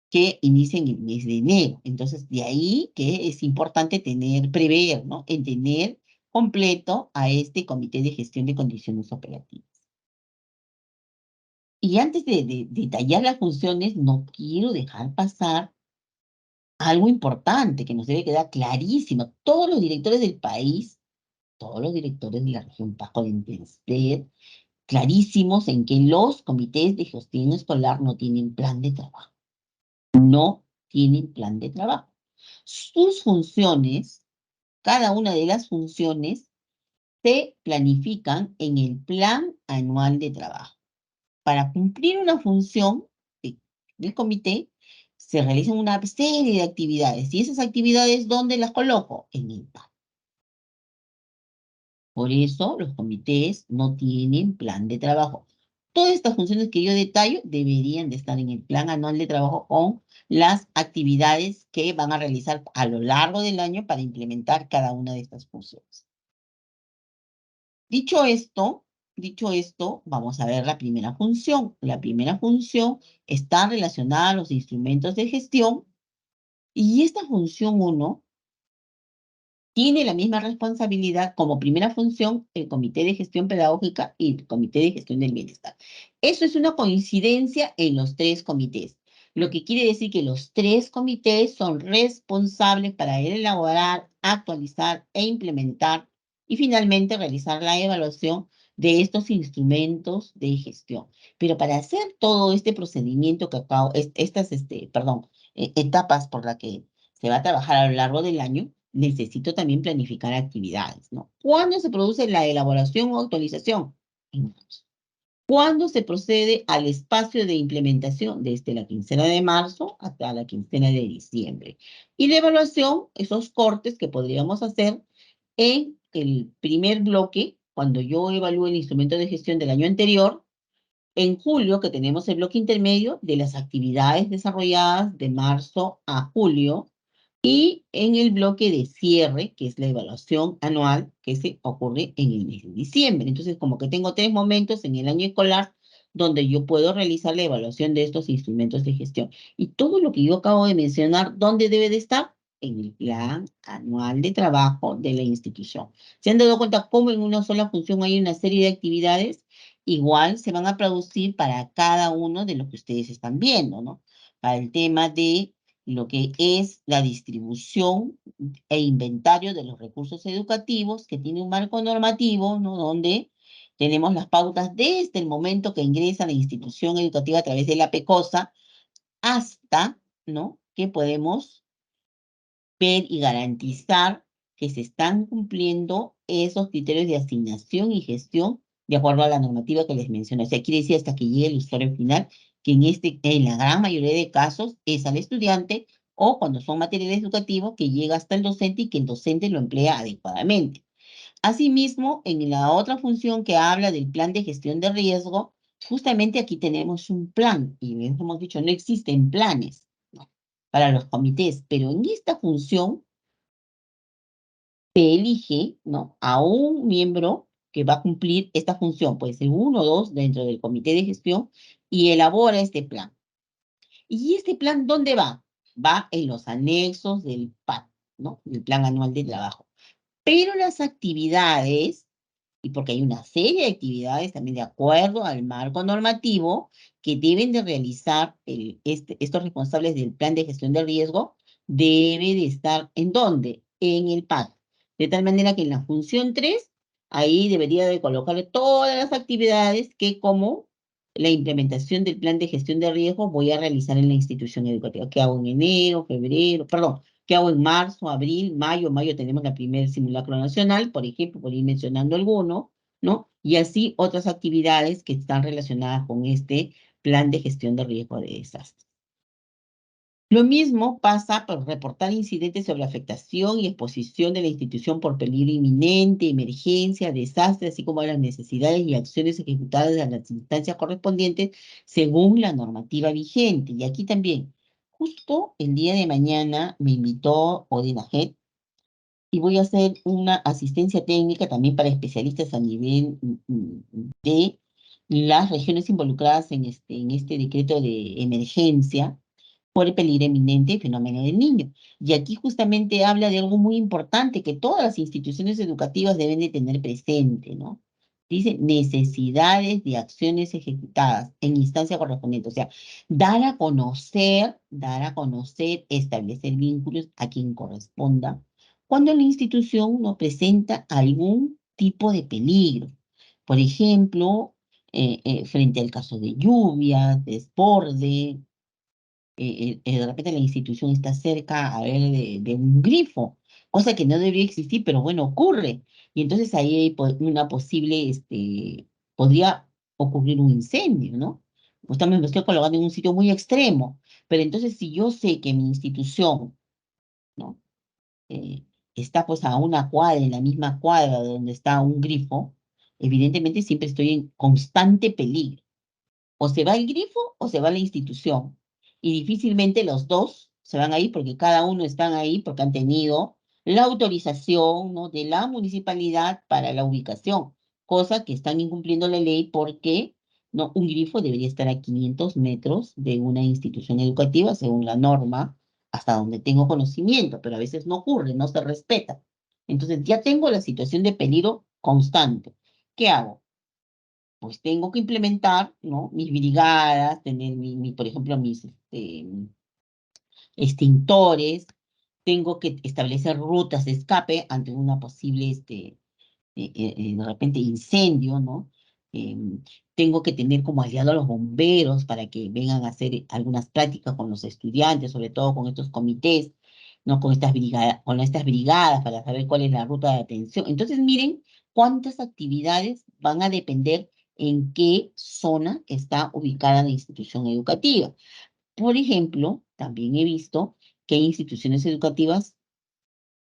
que inicia en el mes de enero. Entonces, de ahí que es importante prever, ¿no? En tener completo a este comité de gestión de condiciones operativas. Y antes de detallar las funciones, no quiero dejar pasar algo importante que nos debe quedar clarísimo. Todos los directores del país, todos los directores de la región Pasco deben ser clarísimos en que los comités de gestión escolar no tienen plan de trabajo. No tienen plan de trabajo. Sus funciones, cada una de las funciones, se planifican en el plan anual de trabajo. Para cumplir una función del comité, se realizan una serie de actividades. ¿Y esas actividades dónde las coloco? En el plan. Por eso los comités no tienen plan de trabajo. Todas estas funciones que yo detallo deberían de estar en el plan anual de trabajo con las actividades que van a realizar a lo largo del año para implementar cada una de estas funciones. Dicho esto, vamos a ver la primera función. La primera función está relacionada a los instrumentos de gestión y esta función 1 tiene la misma responsabilidad como primera función el Comité de Gestión Pedagógica y el Comité de Gestión del Bienestar. Eso es una coincidencia en los tres comités, lo que quiere decir que los tres comités son responsables para elaborar, actualizar e implementar y finalmente realizar la evaluación de estos instrumentos de gestión. Pero para hacer todo este procedimiento que acabo, etapas por las que se va a trabajar a lo largo del año, necesito también planificar actividades, ¿no? ¿Cuándo se produce la elaboración o actualización? En marzo. ¿Cuándo se procede al espacio de implementación? Desde la quincena de marzo hasta la quincena de diciembre. Y la evaluación, esos cortes que podríamos hacer en el primer bloque, cuando yo evalúe el instrumento de gestión del año anterior, en julio, que tenemos el bloque intermedio de las actividades desarrolladas de marzo a julio, y en el bloque de cierre, que es la evaluación anual que se ocurre en el mes de diciembre. Entonces, como que tengo tres momentos en el año escolar donde yo puedo realizar la evaluación de estos instrumentos de gestión. Y todo lo que yo acabo de mencionar, ¿dónde debe de estar? En el plan anual de trabajo de la institución. ¿Se han dado cuenta cómo en una sola función hay una serie de actividades? Igual se van a producir para cada uno de los que ustedes están viendo, ¿no? Para el tema de lo que es la distribución e inventario de los recursos educativos, que tiene un marco normativo, ¿no? Donde tenemos las pautas desde el momento que ingresa a la institución educativa a través de la PECOSA hasta, ¿no? Que podemos ver y garantizar que se están cumpliendo esos criterios de asignación y gestión de acuerdo a la normativa que les mencioné. O sea, quiere decir hasta que llegue el usuario final, que en la gran mayoría de casos es al estudiante o cuando son materiales educativos que llega hasta el docente y que el docente lo emplea adecuadamente. Asimismo, en la otra función que habla del plan de gestión de riesgo, justamente aquí tenemos un plan y hemos dicho, no existen planes, ¿no? Para los comités, pero en esta función se elige, ¿no? A un miembro que va a cumplir esta función, puede ser uno o dos dentro del comité de gestión, y elabora este plan. ¿Y este plan dónde va? Va en los anexos del PAT, ¿no? El plan anual de trabajo. Pero las actividades, y porque hay una serie de actividades también de acuerdo al marco normativo que deben de realizar estos responsables del plan de gestión de riesgo, debe de estar ¿en dónde? En el PAC. De tal manera que en la función 3 ahí debería de colocarle todas las actividades que como la implementación del plan de gestión de riesgo voy a realizar en la institución educativa. ¿Qué hago en enero, febrero, perdón? ¿Qué hago en marzo, abril, mayo? Mayo tenemos la primer simulacro nacional, por ejemplo, por ir mencionando alguno, ¿no? Y así otras actividades que están relacionadas con este plan de gestión de riesgo de desastre. Lo mismo pasa por reportar incidentes sobre afectación y exposición de la institución por peligro inminente, emergencia, desastre, así como las necesidades y acciones ejecutadas en las instancias correspondientes según la normativa vigente. Y aquí también, justo el día de mañana me invitó Odinajet y voy a hacer una asistencia técnica también para especialistas a nivel de las regiones involucradas en este decreto de emergencia por el peligro eminente del fenómeno del niño. Y aquí justamente habla de algo muy importante que todas las instituciones educativas deben de tener presente, ¿no? Dice necesidades de acciones ejecutadas en instancia correspondiente. O sea, dar a conocer, establecer vínculos a quien corresponda cuando la institución no presenta algún tipo de peligro. Por ejemplo, frente al caso de lluvia, desborde, de repente la institución está cerca, a ver, de un grifo, cosa que no debería existir, pero bueno, ocurre. Y entonces ahí hay una posible, podría ocurrir un incendio, ¿no? Pues también me estoy colocando en un sitio muy extremo, pero entonces si yo sé que mi institución, ¿no? eh, está pues a una cuadra, en la misma cuadra donde está un grifo, evidentemente siempre estoy en constante peligro. O se va el grifo o se va la institución. Y difícilmente los dos se van a ir porque cada uno están ahí porque han tenido la autorización, ¿no?, de la municipalidad para la ubicación, cosa que están incumpliendo la ley porque, ¿no?, un grifo debería estar a 500 metros de una institución educativa según la norma, hasta donde tengo conocimiento, pero a veces no ocurre, no se respeta. Entonces ya tengo la situación de peligro constante. ¿Qué hago? Pues tengo que implementar, ¿no?, mis brigadas, tener por ejemplo, mis extintores, tengo que establecer rutas de escape ante una posible, de repente, incendio, ¿no? Em, Tengo que tener como aliado a los bomberos para que vengan a hacer algunas prácticas con los estudiantes, sobre todo con estos comités, ¿no? Con estas brigadas para saber cuál es la ruta de atención. Entonces, miren cuántas actividades van a depender en qué zona está ubicada la institución educativa. Por ejemplo, también he visto que hay instituciones educativas,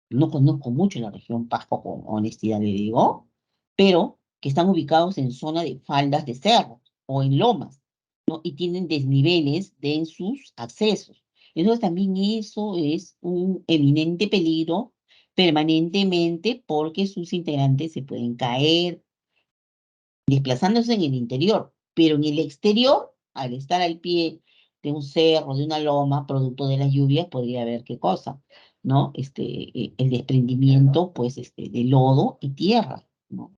no conozco mucho la región Pasco, con honestidad le digo, pero que están ubicados en zona de faldas de cerro o en lomas, ¿no? Y tienen desniveles en sus accesos. Entonces también eso es un eminente peligro permanentemente porque sus integrantes se pueden caer, desplazándose en el interior, pero en el exterior, al estar al pie de un cerro, de una loma, producto de las lluvias, podría haber qué cosa, ¿no? El desprendimiento, pues, de lodo y tierra, ¿no?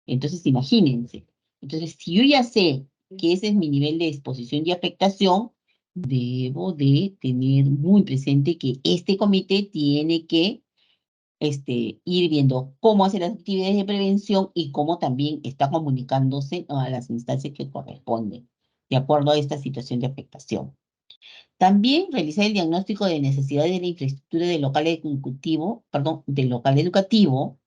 Entonces, imagínense. Entonces, si yo ya sé que ese es mi nivel de exposición y afectación, debo de tener muy presente que este comité tiene que ir viendo cómo hacer las actividades de prevención y cómo también está comunicándose a las instancias que corresponden, de acuerdo a esta situación de afectación. También realizar el diagnóstico de necesidades de la infraestructura del local ejecutivo, perdón, del local educativo,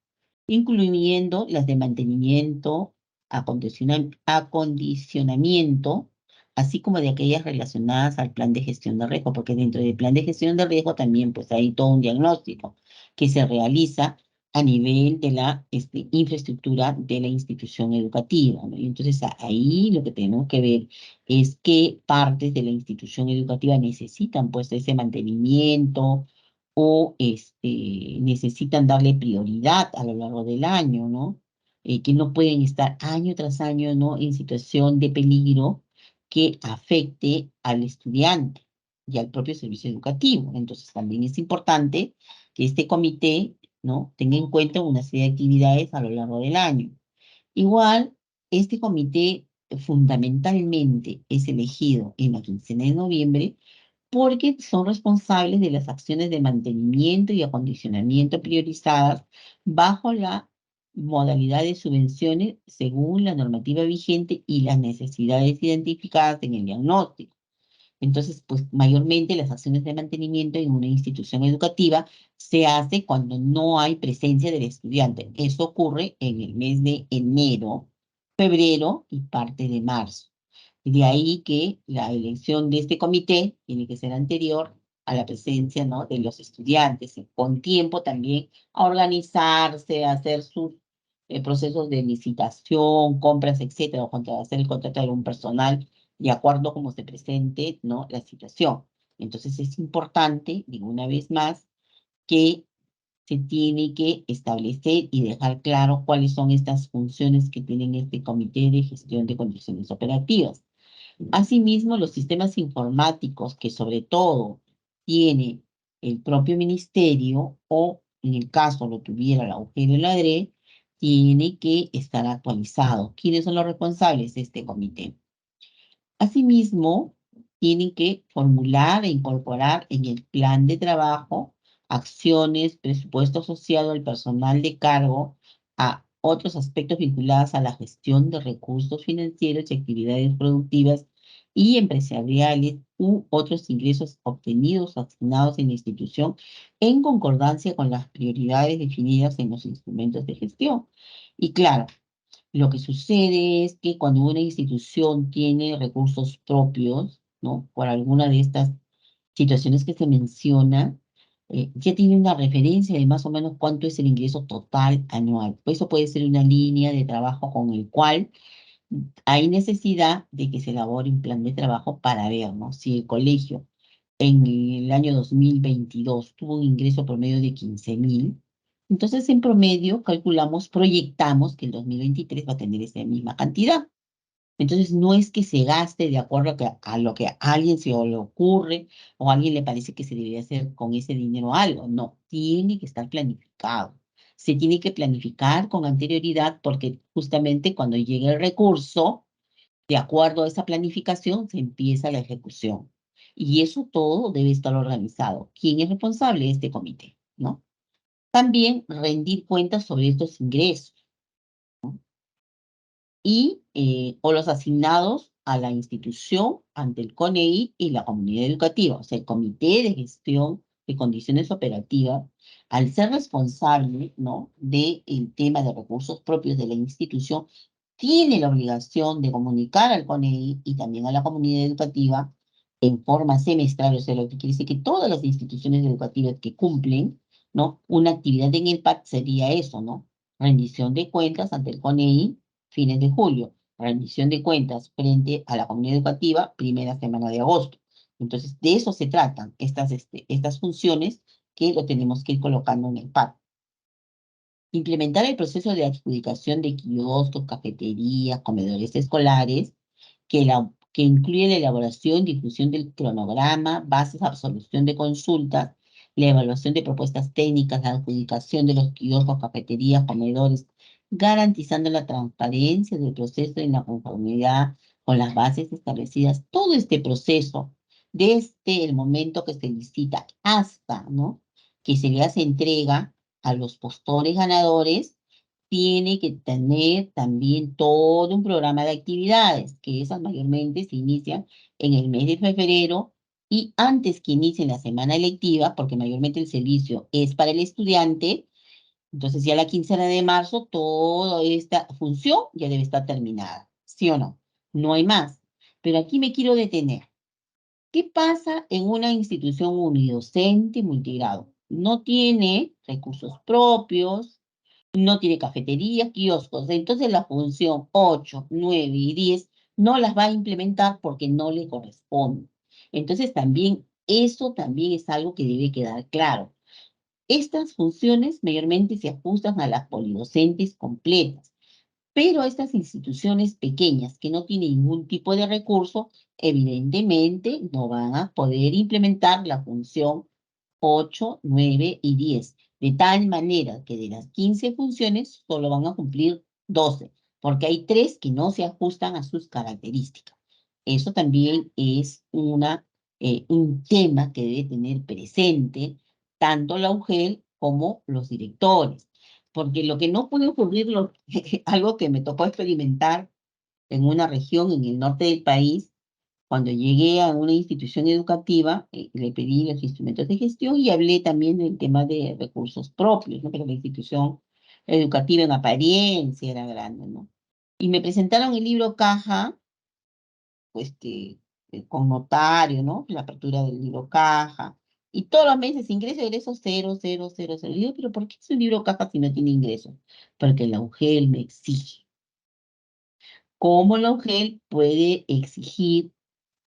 incluyendo las de mantenimiento, acondicionamiento, así como de aquellas relacionadas al plan de gestión de riesgo, porque dentro del plan de gestión de riesgo también pues hay todo un diagnóstico que se realiza a nivel de la infraestructura de la institución educativa, ¿no? Y entonces ahí lo que tenemos que ver es qué partes de la institución educativa necesitan pues ese mantenimiento, o necesitan darle prioridad a lo largo del año, ¿no? Que no pueden estar año tras año, ¿no?, en situación de peligro que afecte al estudiante y al propio servicio educativo. Entonces, también es importante que este comité, ¿no?, tenga en cuenta una serie de actividades a lo largo del año. Igual, este comité fundamentalmente es elegido en la quincena de noviembre porque son responsables de las acciones de mantenimiento y acondicionamiento priorizadas bajo la modalidad de subvenciones según la normativa vigente y las necesidades identificadas en el diagnóstico. Entonces, pues mayormente las acciones de mantenimiento en una institución educativa se hace cuando no hay presencia del estudiante. Eso ocurre en el mes de enero, febrero y parte de marzo. De ahí que la elección de este comité tiene que ser anterior a la presencia, ¿no?, de los estudiantes, con tiempo también a organizarse, a hacer sus procesos de licitación, compras, etcétera, o hacer el contrato de un personal de acuerdo a cómo se presente, ¿no?, la situación. Entonces es importante, digo una vez más, que se tiene que establecer y dejar claro cuáles son estas funciones que tienen este Comité de Gestión de Condiciones Operativas. Asimismo, los sistemas informáticos que sobre todo tiene el propio ministerio o en el caso lo tuviera la UGEL o la ADRE, tiene que estar actualizado. ¿Quiénes son los responsables de este comité? Asimismo, tienen que formular e incorporar en el plan de trabajo acciones, presupuesto asociado al personal de cargo, a otros aspectos vinculados a la gestión de recursos financieros y actividades productivas y empresariales u otros ingresos obtenidos o asignados en la institución en concordancia con las prioridades definidas en los instrumentos de gestión. Y claro, lo que sucede es que cuando una institución tiene recursos propios, ¿no? Por alguna de estas situaciones que se menciona, ya tiene una referencia de más o menos cuánto es el ingreso total anual. Pues eso puede ser una línea de trabajo con el cual hay necesidad de que se elabore un plan de trabajo para ver, ¿no? Si el colegio en el año 2022 tuvo un ingreso promedio de 15.000, entonces en promedio calculamos, proyectamos que el 2023 va a tener esa misma cantidad. Entonces no es que se gaste de acuerdo a lo que a alguien se le ocurre o a alguien le parece que se debería hacer con ese dinero algo. No, tiene que estar planificado. Se tiene que planificar con anterioridad porque justamente cuando llegue el recurso, de acuerdo a esa planificación, se empieza la ejecución. Y eso todo debe estar organizado. ¿Quién es responsable de este comité? ¿No? También rendir cuentas sobre estos ingresos o los asignados a la institución ante el CONEI y la comunidad educativa. O sea, el Comité de Gestión de Condiciones Operativas, al ser responsable, ¿no?, del tema de recursos propios de la institución, tiene la obligación de comunicar al CONEI y también a la comunidad educativa en forma semestral, o sea, lo que quiere decir que todas las instituciones educativas que cumplen, ¿no?, una actividad en el PAC sería eso, ¿no? Rendición de cuentas ante el CONEI fines de julio, rendición de cuentas frente a la comunidad educativa, primera semana de agosto. Entonces, de eso se tratan estas funciones que lo tenemos que ir colocando en el PAC. Implementar el proceso de adjudicación de kioscos, cafeterías, comedores escolares, que incluye la elaboración y difusión del cronograma, bases de absolución de consultas, la evaluación de propuestas técnicas, la adjudicación de los kioscos, cafeterías, comedores, garantizando la transparencia del proceso en la conformidad con las bases establecidas. Todo este proceso, desde el momento que se licita hasta, ¿no?, que se le hace entrega a los postores ganadores, tiene que tener también todo un programa de actividades, que esas mayormente se inician en el mes de febrero y antes que inicie la semana electiva, porque mayormente el servicio es para el estudiante, entonces ya la quincena de marzo toda esta función ya debe estar terminada, ¿sí o no? No hay más. Pero aquí me quiero detener. ¿Qué pasa en una institución unidocente multigrado? No tiene recursos propios, no tiene cafeterías, kioscos. Entonces la función 8, 9 y 10 no las va a implementar porque no le corresponde. Entonces también eso también es algo que debe quedar claro. Estas funciones mayormente se ajustan a las polidocentes completas, pero estas instituciones pequeñas que no tienen ningún tipo de recurso, evidentemente no van a poder implementar la función 8, 9 y 10, de tal manera que de las 15 funciones solo van a cumplir 12, porque hay 3 que no se ajustan a sus características. Eso también es un tema que debe tener presente tanto la UGEL como los directores, porque lo que no puede ocurrir, algo que me tocó experimentar en una región en el norte del país, cuando llegué a una institución educativa, le pedí los instrumentos de gestión y hablé también del tema de recursos propios, ¿no? Pero la institución educativa en apariencia era grande, ¿no? Y me presentaron el libro caja, pues con notario, ¿no? La apertura del libro caja. Y todos los meses ingreso y egreso cero, cero, cero, cero. Y digo, pero ¿por qué es un libro caja si no tiene ingresos? Porque la UGEL me exige. ¿Cómo la UGEL puede exigir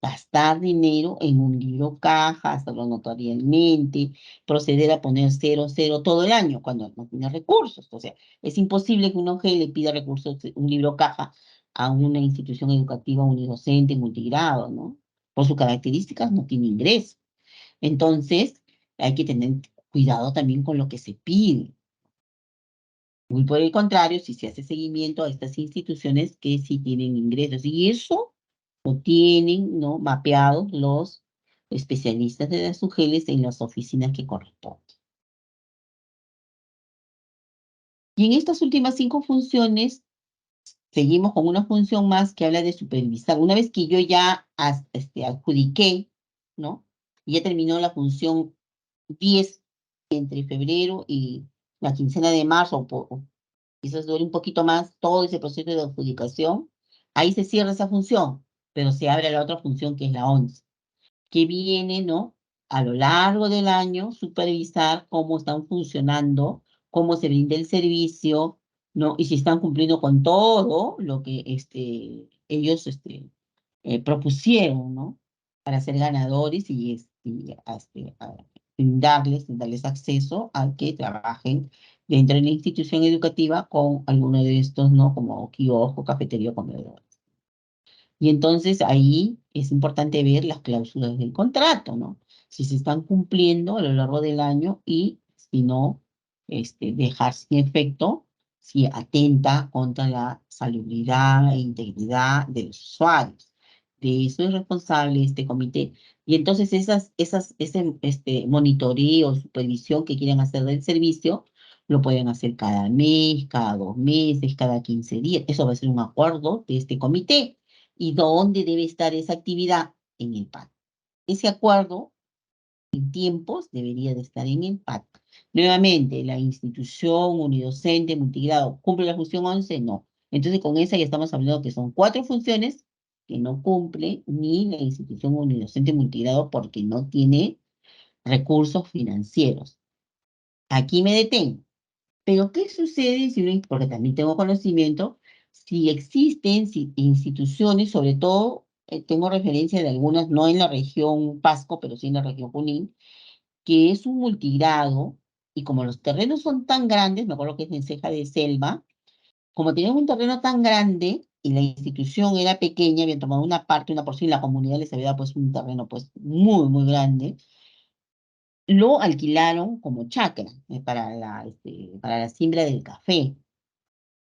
gastar dinero en un libro caja, hacerlo notarialmente, proceder a poner 0, 0 todo el año cuando no tiene recursos. O sea, es imposible que un ONG le pida recursos, un libro caja, a una institución educativa unidocente, multigrado, ¿no? Por sus características no tiene ingreso. Entonces, hay que tener cuidado también con lo que se pide. Muy por el contrario, si se hace seguimiento a estas instituciones que sí tienen ingresos, y eso lo tienen, ¿no?, mapeados los especialistas de las UGELes en las oficinas que corresponden. Y en estas últimas 5 funciones, seguimos con una función más que habla de supervisar. Una vez que yo ya adjudiqué, ¿no? Y ya terminó la función 10 entre febrero y la quincena de marzo, o quizás dure un poquito más todo ese proceso de adjudicación, ahí se cierra esa función, pero se abre la otra función que es la 11, que viene, ¿no?, a lo largo del año, supervisar cómo están funcionando, cómo se brinda el servicio, ¿no? Y si están cumpliendo con todo lo que ellos propusieron, ¿no? Para ser ganadores darles acceso a que trabajen dentro de la institución educativa con alguno de estos, ¿no? Como kiosco, cafetería o comedor. Y entonces ahí es importante ver las cláusulas del contrato, ¿no? Si se están cumpliendo a lo largo del año y si no, dejar sin efecto si atenta contra la salubridad e integridad de los usuarios. De eso es responsable este comité. Y entonces ese monitoreo, supervisión que quieren hacer del servicio, lo pueden hacer cada mes, cada 2 meses, cada 15 días. Eso va a ser un acuerdo de este comité. ¿Y dónde debe estar esa actividad? En el PAC. Ese acuerdo en tiempos debería de estar en el PAC. Nuevamente, la institución unidocente multigrado cumple la función 11, no. Entonces, con esa ya estamos hablando que son 4 funciones que no cumple ni la institución unidocente multigrado porque no tiene recursos financieros. Aquí me detengo. Pero, ¿qué sucede si uno, porque también tengo conocimiento, si existen instituciones, sobre todo, tengo referencia de algunas, no en la región Pasco, pero sí en la región Junín, que es un multigrado, y como los terrenos son tan grandes, me acuerdo que es en Ceja de Selva, como tenían un terreno tan grande, y la institución era pequeña, habían tomado una parte, una porción, y la comunidad les había dado pues un terreno pues muy, muy grande, lo alquilaron como chacra, para la siembra del café.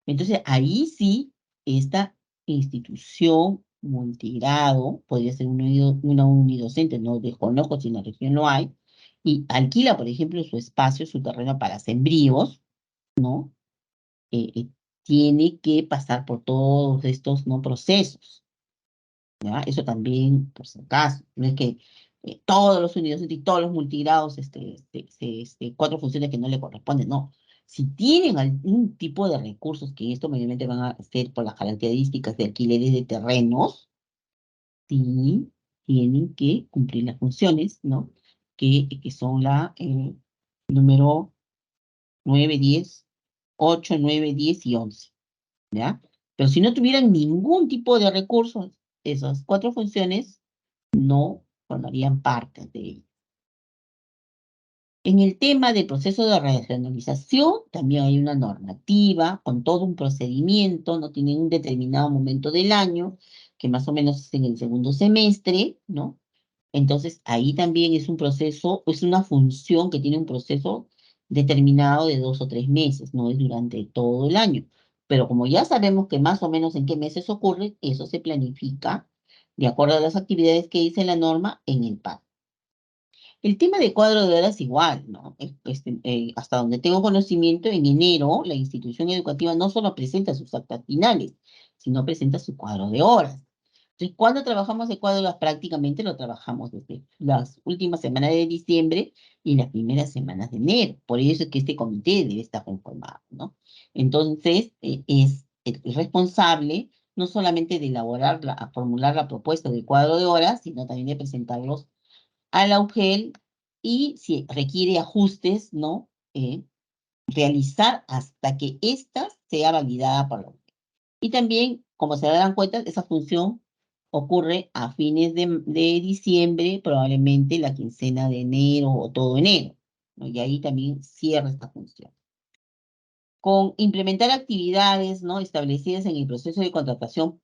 Entonces, ahí sí, esta institución multigrado, podría ser una unidocente, no desconozco si en la región no hay, y alquila, por ejemplo, su espacio, su terreno para sembríos, ¿no? Tiene que pasar por todos estos, ¿no?, procesos. ¿Ya? Eso también, por si acaso, no es que todos los universitarios y todos los multigrados, 4 funciones que no le corresponden, no. Si tienen algún tipo de recursos, que esto mayormente van a ser por las características de alquileres de terrenos, sí tienen que cumplir las funciones, ¿no? Que son la número 9, 10, 8, 9, 10 y 11, ¿ya? Pero si no tuvieran ningún tipo de recursos, esas 4 funciones no formarían parte de ella. En el tema del proceso de regionalización, también hay una normativa con todo un procedimiento, no tiene un determinado momento del año, que más o menos es en el segundo semestre, ¿no? Entonces, ahí también es un proceso, es una función que tiene un proceso determinado de 2 o 3 meses, no es durante todo el año. Pero como ya sabemos que más o menos en qué meses ocurre, eso se planifica de acuerdo a las actividades que dice la norma en el PAC. El tema de cuadro de horas igual, ¿no? Hasta donde tengo conocimiento, en enero la institución educativa no solo presenta sus actas finales, sino presenta su cuadro de horas. Entonces, cuando trabajamos el cuadro de horas, prácticamente lo trabajamos desde las últimas semanas de diciembre y las primeras semanas de enero. Por eso es que este comité debe estar conformado, ¿no? Entonces, es responsable no solamente de a formular la propuesta del cuadro de horas, sino también de presentarlos a la UGEL y si requiere ajustes, ¿no? Realizar hasta que ésta sea validada por la UGEL. Y también, como se darán cuenta, esa función ocurre a fines de diciembre, probablemente la quincena de enero o todo enero, ¿no? Y ahí también cierra esta función. Con implementar actividades, ¿no?, establecidas en el proceso de contratación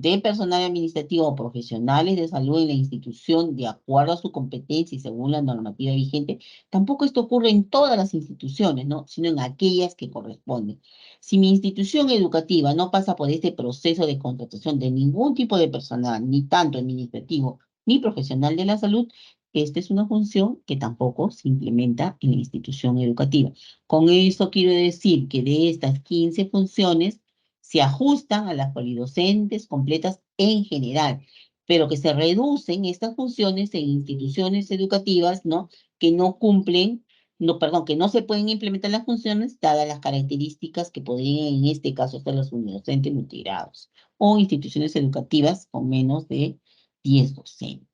de personal administrativo o profesionales de salud en la institución de acuerdo a su competencia y según la normativa vigente, tampoco esto ocurre en todas las instituciones, ¿no?, sino en aquellas que corresponden. Si mi institución educativa no pasa por este proceso de contratación de ningún tipo de personal, ni tanto administrativo ni profesional de la salud, esta es una función que tampoco se implementa en la institución educativa. Con eso quiero decir que de estas 15 funciones, se ajustan a las polidocentes completas en general, pero que se reducen estas funciones en instituciones educativas, ¿no?, que no cumplen, no, perdón, que no se pueden implementar las funciones dadas las características que podrían en este caso ser los unidocentes multigrados o instituciones educativas con menos de 10 docentes.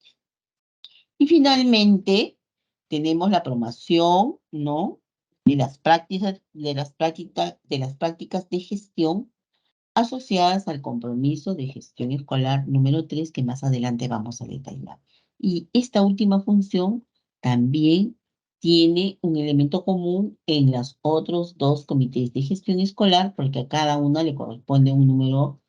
Y finalmente, tenemos la promoción, ¿no?, de las prácticas de gestión asociadas al compromiso de gestión escolar número 3, que más adelante vamos a detallar. Y esta última función también tiene un elemento común en los otros dos comités de gestión escolar, porque a cada una le corresponde un número,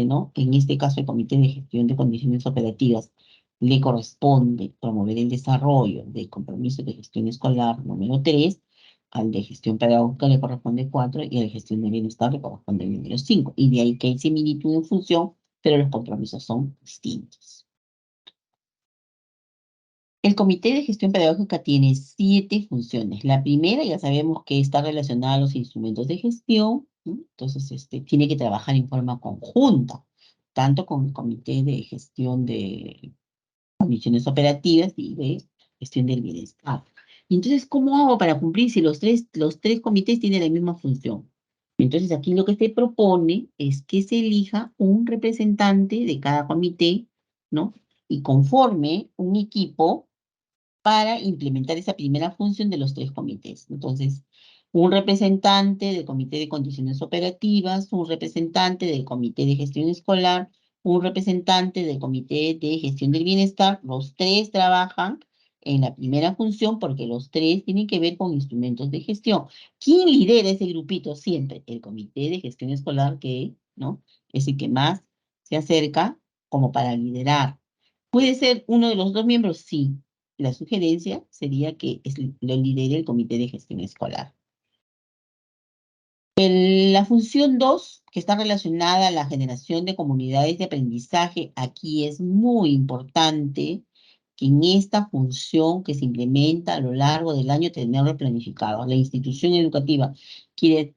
¿no? En este caso, el comité de gestión de condiciones operativas le corresponde promover el desarrollo del compromiso de gestión escolar número 3, al de gestión pedagógica le corresponde 4 y al de gestión de bienestar le corresponde el número 5. Y de ahí que hay similitud en función, pero los compromisos son distintos. El comité de gestión pedagógica tiene 7 funciones. La primera, ya sabemos que está relacionada a los instrumentos de gestión, ¿no? Entonces, tiene que trabajar en forma conjunta, tanto con el comité de gestión de condiciones operativas y de gestión del bienestar. Y entonces, ¿cómo hago para cumplir si los tres comités tienen la misma función? Entonces, aquí lo que se propone es que se elija un representante de cada comité, ¿no? Y conforme un equipo para implementar esa primera función de los 3 comités. Entonces, un representante del comité de condiciones operativas, un representante del comité de gestión escolar, un representante del comité de gestión del bienestar. Los 3 trabajan en la primera función porque los 3 tienen que ver con instrumentos de gestión. ¿Quién lidera ese grupito? Siempre el comité de gestión escolar, que, ¿no?, es el que más se acerca como para liderar. ¿Puede ser uno de los 2 miembros? Sí. La sugerencia sería que lo lidere el comité de gestión escolar. La función 2, que está relacionada a la generación de comunidades de aprendizaje, aquí es muy importante que en esta función que se implementa a lo largo del año tenerlo planificado. La institución educativa quiere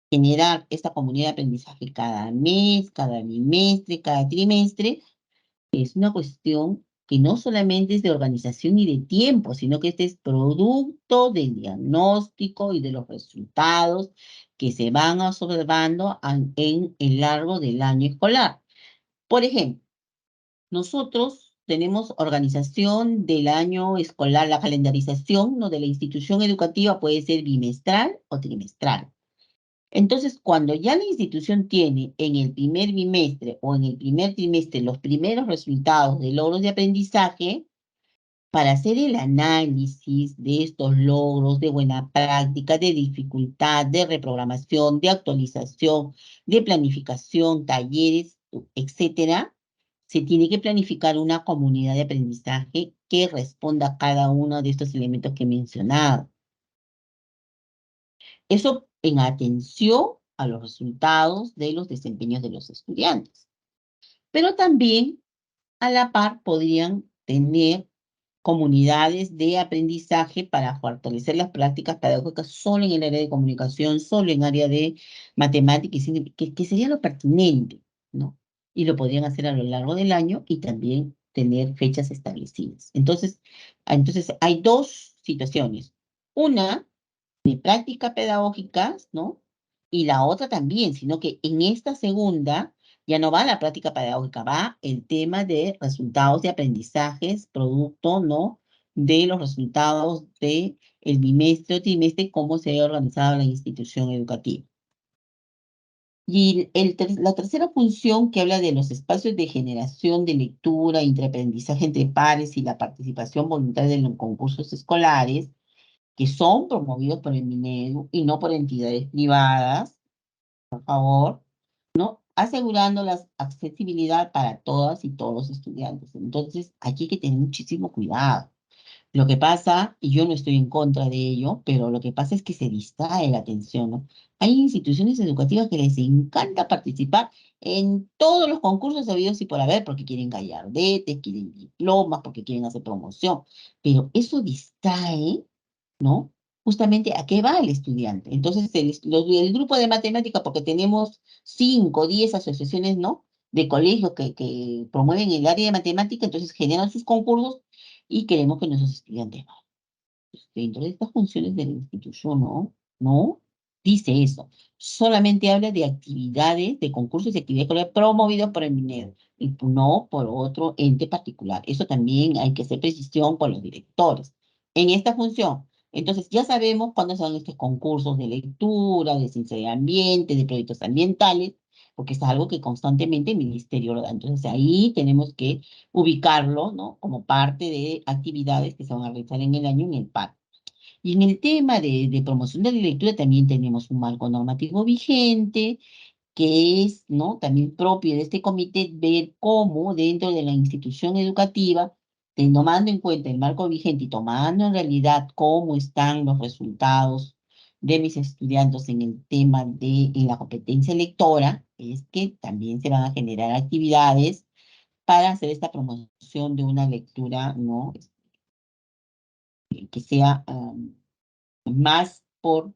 generar esta comunidad de aprendizaje cada mes, cada bimestre, cada trimestre. Es una cuestión que no solamente es de organización y de tiempo, sino que este es producto del diagnóstico y de los resultados que se van observando en el largo del año escolar. Por ejemplo, nosotros tenemos organización del año escolar, la calendarización, ¿no?, de la institución educativa puede ser bimestral o trimestral. Entonces, cuando ya la institución tiene en el primer bimestre o en el primer trimestre los primeros resultados de logros de aprendizaje, para hacer el análisis de estos logros de buena práctica, de dificultad, de reprogramación, de actualización, de planificación, talleres, etcétera, se tiene que planificar una comunidad de aprendizaje que responda a cada uno de estos elementos que he mencionado. Eso en atención a los resultados de los desempeños de los estudiantes. Pero también a la par podrían tener comunidades de aprendizaje para fortalecer las prácticas pedagógicas solo en el área de comunicación, solo en área de matemáticas, que sería lo pertinente, ¿no? Y lo podrían hacer a lo largo del año y también tener fechas establecidas. Entonces hay 2 situaciones. Una de práctica pedagógicas, ¿no? Y la otra también, sino que en esta segunda ya no va la práctica pedagógica, va el tema de resultados de aprendizajes, producto, ¿no?, de los resultados de el bimestre o trimestre, cómo se ha organizado la institución educativa. Y la tercera función que habla de los espacios de generación de lectura, interaprendizaje entre pares y la participación voluntaria en los concursos escolares, que son promovidos por el Minedu y no por entidades privadas, por favor, ¿no? Asegurando la accesibilidad para todas y todos los estudiantes. Entonces, aquí hay que tener muchísimo cuidado. Lo que pasa, y yo no estoy en contra de ello, pero lo que pasa es que se distrae la atención, ¿no? Hay instituciones educativas que les encanta participar en todos los concursos habidos y por haber, porque quieren gallardetes, quieren diplomas, porque quieren hacer promoción, pero eso distrae, ¿no? Justamente a qué va el estudiante. Entonces, el grupo de matemática, porque tenemos 5, 10 asociaciones, ¿no? De colegios que promueven el área de matemática, entonces generan sus concursos y queremos que nuestros estudiantes vayan. Dentro de estas funciones de la institución, ¿no? Dice eso. Solamente habla de actividades, de concursos y actividades escolares promovidos por el MINED y no por otro ente particular. Eso también hay que hacer precisión con los directores. En esta función, entonces ya sabemos cuándo son estos concursos de lectura, de ciencia de ambiente, de proyectos ambientales, porque es algo que constantemente el ministerio lo da. Entonces ahí tenemos que ubicarlo, ¿no? Como parte de actividades que se van a realizar en el año en el PAC. Y en el tema de promoción de la lectura también tenemos un marco normativo vigente, que es, ¿no? También propio de este comité ver cómo dentro de la institución educativa, tomando en cuenta el marco vigente y tomando en realidad cómo están los resultados de mis estudiantes en el tema de en la competencia lectora, es que también se van a generar actividades para hacer esta promoción de una lectura, ¿no? Que sea más por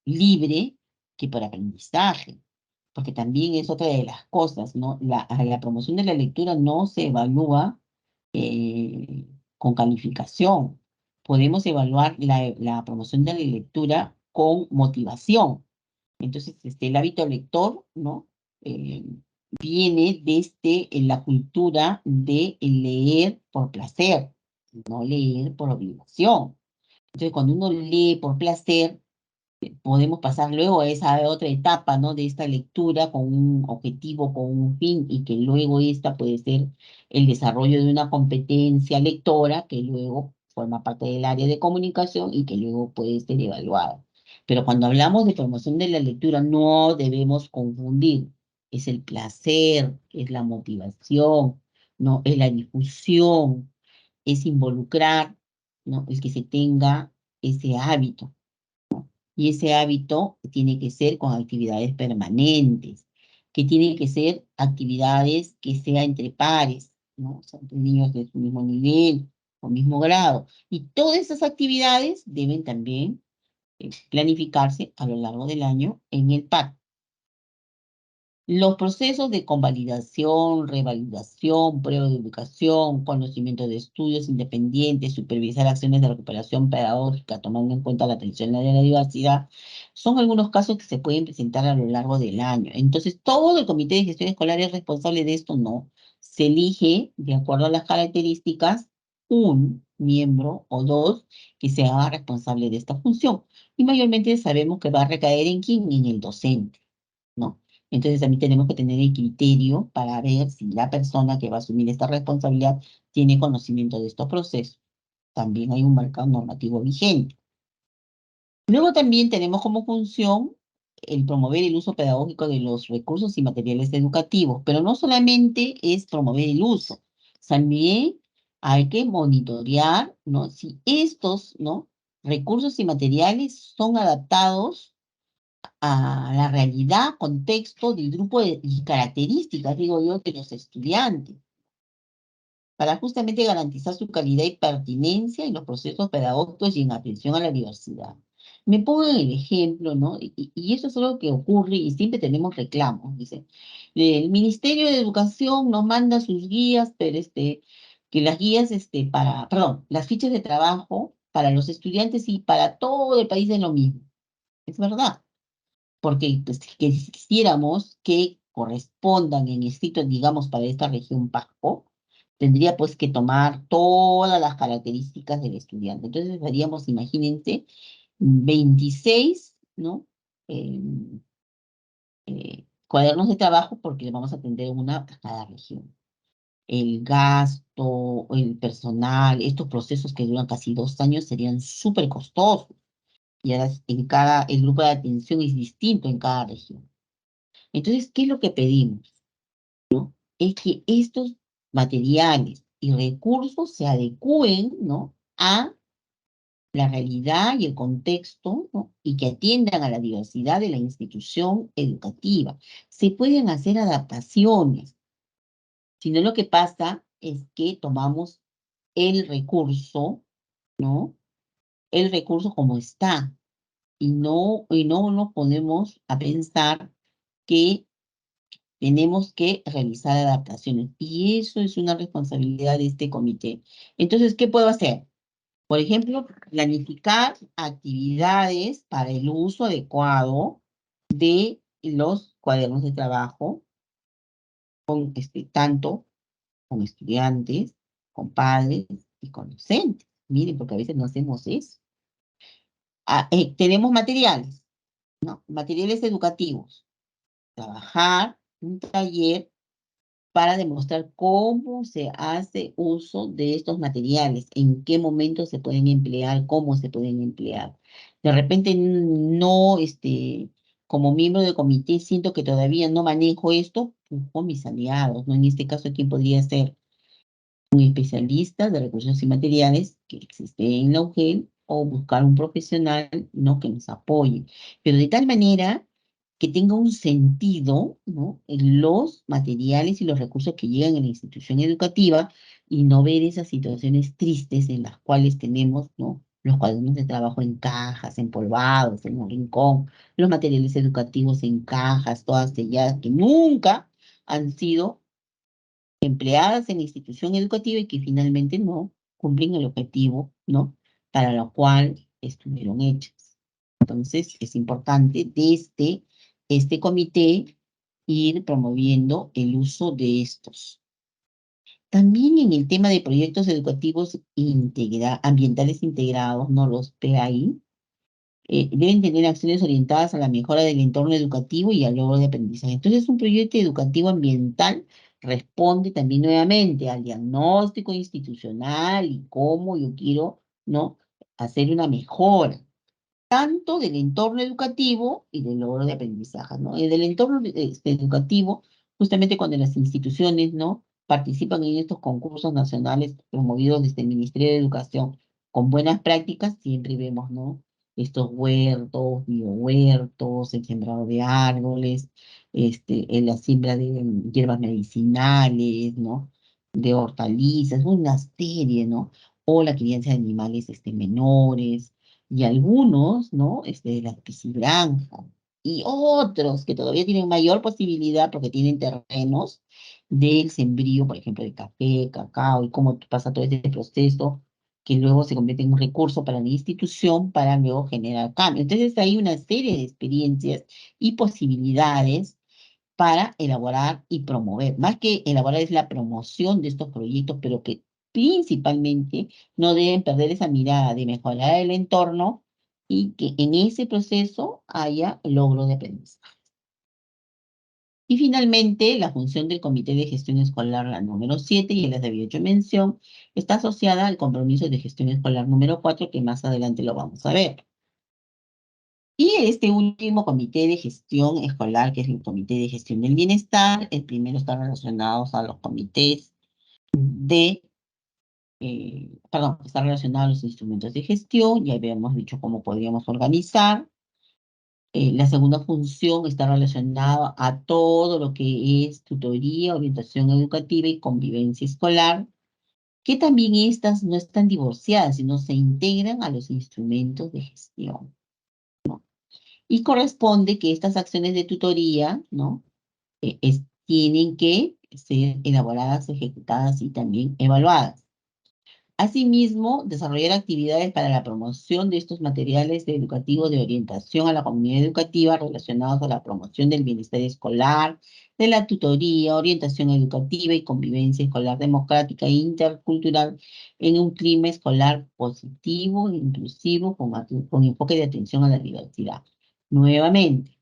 libre que por aprendizaje, porque también es otra de las cosas, ¿no? A la promoción de la lectura no se evalúa eh, con calificación. Podemos evaluar la promoción de la lectura con motivación. Entonces, el hábito lector, ¿no? Eh, viene desde la cultura de leer por placer, no leer por obligación. Entonces, cuando uno lee por placer, podemos pasar luego a esa otra etapa, ¿no? De esta lectura con un objetivo, con un fin, y que luego esta puede ser el desarrollo de una competencia lectora que luego forma parte del área de comunicación y que luego puede ser evaluada. Pero cuando hablamos de promoción de la lectura, no debemos confundir. Es el placer, es la motivación, ¿no? Es la difusión, es involucrar, ¿no? Es que se tenga ese hábito. Y ese hábito tiene que ser con actividades permanentes, que tienen que ser actividades que sean entre pares, ¿no? O sea, entre niños de su mismo nivel o mismo grado. Y todas esas actividades deben también planificarse a lo largo del año en el PAC. Los procesos de convalidación, revalidación, prueba de educación, conocimiento de estudios independientes, supervisar acciones de recuperación pedagógica, tomando en cuenta la atención de la diversidad, son algunos casos que se pueden presentar a lo largo del año. Entonces, todo el comité de gestión escolar es responsable de esto, no. Se elige, de acuerdo a las características, un miembro o dos que se haga responsable de esta función. Y mayormente sabemos que va a recaer en quién, en el docente, ¿no? Entonces también tenemos que tener el criterio para ver si la persona que va a asumir esta responsabilidad tiene conocimiento de estos procesos. También hay un marco normativo vigente. Luego también tenemos como función el promover el uso pedagógico de los recursos y materiales educativos, pero no solamente es promover el uso, también hay que monitorear, ¿no? Si estos, ¿no? recursos y materiales son adaptados a la realidad, contexto del grupo y características, digo yo, de los estudiantes, para justamente garantizar su calidad y pertinencia en los procesos pedagógicos y en atención a la diversidad. Me pongo en el ejemplo, ¿no? Y eso es algo que ocurre y siempre tenemos reclamos, dice. El Ministerio de Educación nos manda sus guías, pero que las guías, perdón, las fichas de trabajo para los estudiantes y para todo el país es lo mismo. Es verdad porque pues, que quisiéramos que correspondan en escrito, digamos, para esta región Pasco, tendría pues que tomar todas las características del estudiante. Entonces haríamos, imagínense, 26, ¿no? cuadernos de trabajo porque vamos a atender una a cada región. El gasto, el personal, estos procesos que duran casi 2 años serían súper costosos. Y ahora el grupo de atención es distinto en cada región. Entonces, ¿qué es lo que pedimos? Es que estos materiales y recursos se adecúen, ¿no?, a la realidad y el contexto, ¿no?, y que atiendan a la diversidad de la institución educativa. Se pueden hacer adaptaciones, sino lo que pasa es que tomamos el recurso, ¿no? El recurso como está, y no nos ponemos a pensar que tenemos que realizar adaptaciones. Y eso es una responsabilidad de este comité. Entonces, ¿qué puedo hacer? Por ejemplo, planificar actividades para el uso adecuado de los cuadernos de trabajo, tanto con estudiantes, con padres y con docentes. Miren, porque a veces no hacemos eso. Tenemos materiales, ¿no? Materiales educativos. Trabajar un taller para demostrar cómo se hace uso de estos materiales, en qué momento se pueden emplear, cómo se pueden emplear. De repente no, como miembro del comité siento que todavía no manejo esto, pues, con mis aliados, ¿no? En este caso, ¿quién podría ser? Un especialista de recursos y materiales que existe en la UGEL o buscar un profesional, ¿no?, que nos apoye, pero de tal manera que tenga un sentido, ¿no?, en los materiales y los recursos que llegan a la institución educativa y no ver esas situaciones tristes en las cuales tenemos, ¿no?, los cuadernos de trabajo en cajas, empolvados, en un rincón, los materiales educativos en cajas, todas selladas, que nunca han sido empleadas en la institución educativa y que finalmente no cumplen el objetivo, ¿no?, para lo cual estuvieron hechas. Entonces, es importante desde este comité ir promoviendo el uso de estos. También en el tema de proyectos educativos ambientales integrados, ¿no?, los PAI, deben tener acciones orientadas a la mejora del entorno educativo y al logro de aprendizaje. Entonces, un proyecto educativo ambiental responde también nuevamente al diagnóstico institucional y cómo yo quiero, ¿no?, hacer una mejora tanto del entorno educativo y del logro de aprendizaje, ¿no? Y del entorno educativo, justamente cuando las instituciones, ¿no?, participan en estos concursos nacionales promovidos desde el Ministerio de Educación con buenas prácticas, siempre vemos, ¿no?, estos huertos, biohuertos, el sembrado de árboles, en la siembra de hierbas medicinales, ¿no?, de hortalizas, una serie, ¿no? O la crianza de animales menores, y algunos, ¿no?, de las piscigranjas, y otros que todavía tienen mayor posibilidad porque tienen terrenos del sembrío, por ejemplo, de café, cacao, y cómo pasa todo este proceso que luego se convierte en un recurso para la institución para luego generar cambio. Entonces hay una serie de experiencias y posibilidades para elaborar y promover. Más que elaborar es la promoción de estos proyectos, pero que principalmente no deben perder esa mirada de mejorar el entorno y que en ese proceso haya logro de aprendizaje. Y finalmente, la función del Comité de Gestión Escolar, la número 7, y les había hecho mención, está asociada al compromiso de gestión escolar número 4, que más adelante lo vamos a ver. Y este último comité de gestión escolar, que es el Comité de Gestión del Bienestar, el primero está relacionado a los comités está relacionado a los instrumentos de gestión, ya habíamos dicho cómo podríamos organizar. La segunda función está relacionada a todo lo que es tutoría, orientación educativa y convivencia escolar, que también estas no están divorciadas, sino se integran a los instrumentos de gestión. Y corresponde que estas acciones de tutoría, ¿no?, tienen que ser elaboradas, ejecutadas y también evaluadas. Asimismo, desarrollar actividades para la promoción de estos materiales educativos de orientación a la comunidad educativa relacionados a la promoción del bienestar escolar, de la tutoría, orientación educativa y convivencia escolar democrática e intercultural en un clima escolar positivo e inclusivo con enfoque de atención a la diversidad. Nuevamente,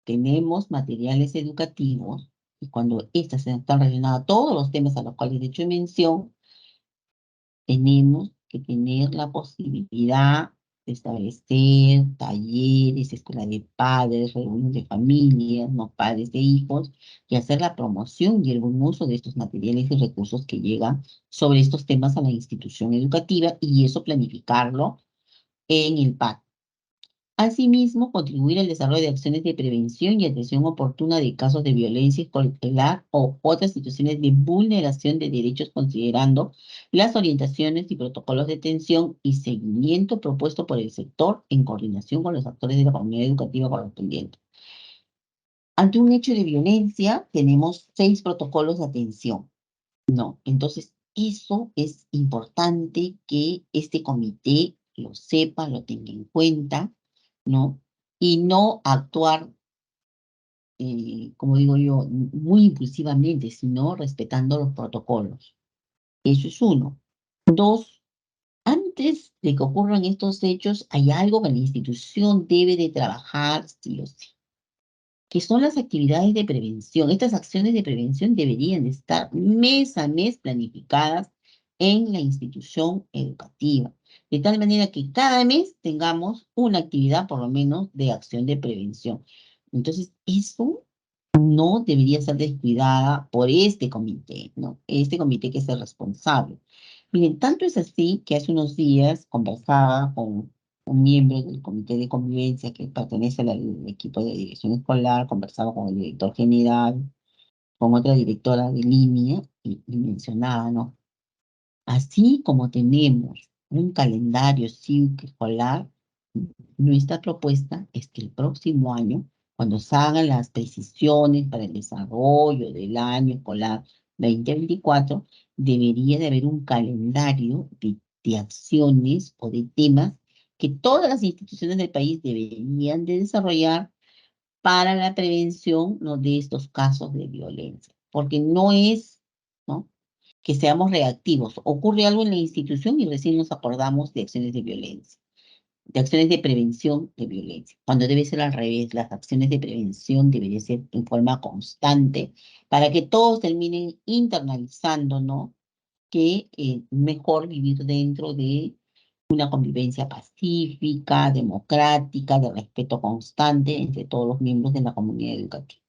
tenemos materiales educativos, y cuando estas están relacionadas a todos los temas a los cuales he hecho mención, tenemos que tener la posibilidad de establecer talleres, escuela de padres, reuniones de familias, no padres de hijos, y hacer la promoción y el buen uso de estos materiales y recursos que llegan sobre estos temas a la institución educativa, y eso planificarlo en el PAC. Asimismo, contribuir al desarrollo de acciones de prevención y atención oportuna de casos de violencia escolar o otras situaciones de vulneración de derechos, considerando las orientaciones y protocolos de atención y seguimiento propuesto por el sector en coordinación con los actores de la comunidad educativa correspondientes. Ante un hecho de violencia, tenemos 6 protocolos de atención, ¿no? Entonces, eso es importante que este comité lo sepa, lo tenga en cuenta, ¿no? Y no actuar, como digo yo, muy impulsivamente, sino respetando los protocolos. Eso es uno. Dos, antes de que ocurran estos hechos, hay algo que la institución debe de trabajar sí o sí, que son las actividades de prevención. Estas acciones de prevención deberían de estar mes a mes planificadas en la institución educativa, de tal manera que cada mes tengamos una actividad por lo menos de acción de prevención. Entonces, eso no debería ser descuidada por este comité, ¿no? Este comité que es el responsable. Miren, tanto es así que hace unos días conversaba con un miembro del comité de convivencia que pertenece al equipo de dirección escolar, conversaba con el director general, con otra directora de línea y mencionaba, ¿no? Así como tenemos un calendario cívico escolar, nuestra propuesta es que el próximo año, cuando se hagan las precisiones para el desarrollo del año escolar 2024, debería de haber un calendario de acciones o de temas que todas las instituciones del país deberían de desarrollar para la prevención, ¿no?, de estos casos de violencia. Porque no es, ¿no?, que seamos reactivos. Ocurre algo en la institución y recién nos acordamos de acciones de violencia, de acciones de prevención de violencia, cuando debe ser al revés. Las acciones de prevención deberían ser en forma constante para que todos terminen internalizando, ¿no?, que mejor vivir dentro de una convivencia pacífica, democrática, de respeto constante entre todos los miembros de la comunidad educativa.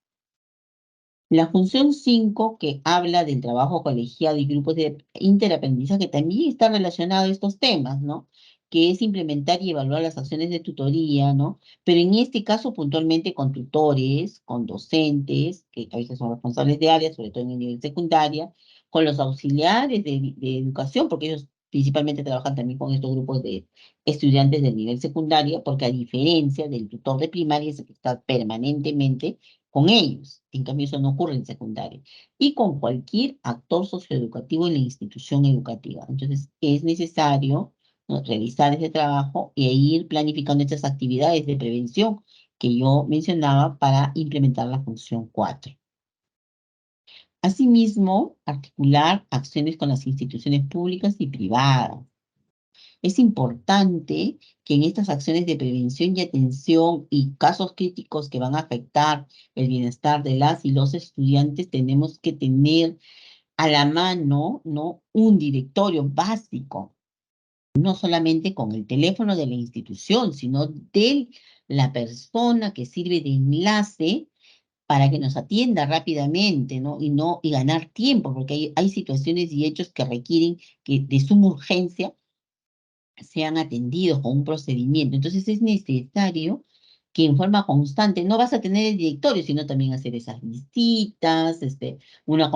La función 5, que habla del trabajo colegiado y grupos de interaprendizaje, también está relacionado a estos temas, ¿no? Que es implementar y evaluar las acciones de tutoría, ¿no? Pero en este caso puntualmente con tutores, con docentes, que a veces son responsables de áreas, sobre todo en el nivel secundaria, con los auxiliares de educación, porque ellos principalmente trabajan también con estos grupos de estudiantes del nivel secundario, porque a diferencia del tutor de primaria, es el que está permanentemente con ellos. En cambio, eso no ocurre en secundaria. Y con cualquier actor socioeducativo en la institución educativa. Entonces, es necesario, ¿no?, realizar ese trabajo e ir planificando estas actividades de prevención que yo mencionaba para implementar la función 4. Asimismo, articular acciones con las instituciones públicas y privadas. Es importante que en estas acciones de prevención y atención y casos críticos que van a afectar el bienestar de las y los estudiantes, tenemos que tener a la mano, ¿no?, un directorio básico, no solamente con el teléfono de la institución, sino de la persona que sirve de enlace para que nos atienda rápidamente, ¿no? Y ganar tiempo, porque hay situaciones y hechos que requieren que de suma urgencia sean atendidos con un procedimiento. Entonces es necesario que en forma constante, no vas a tener el directorio, sino también hacer esas visitas, una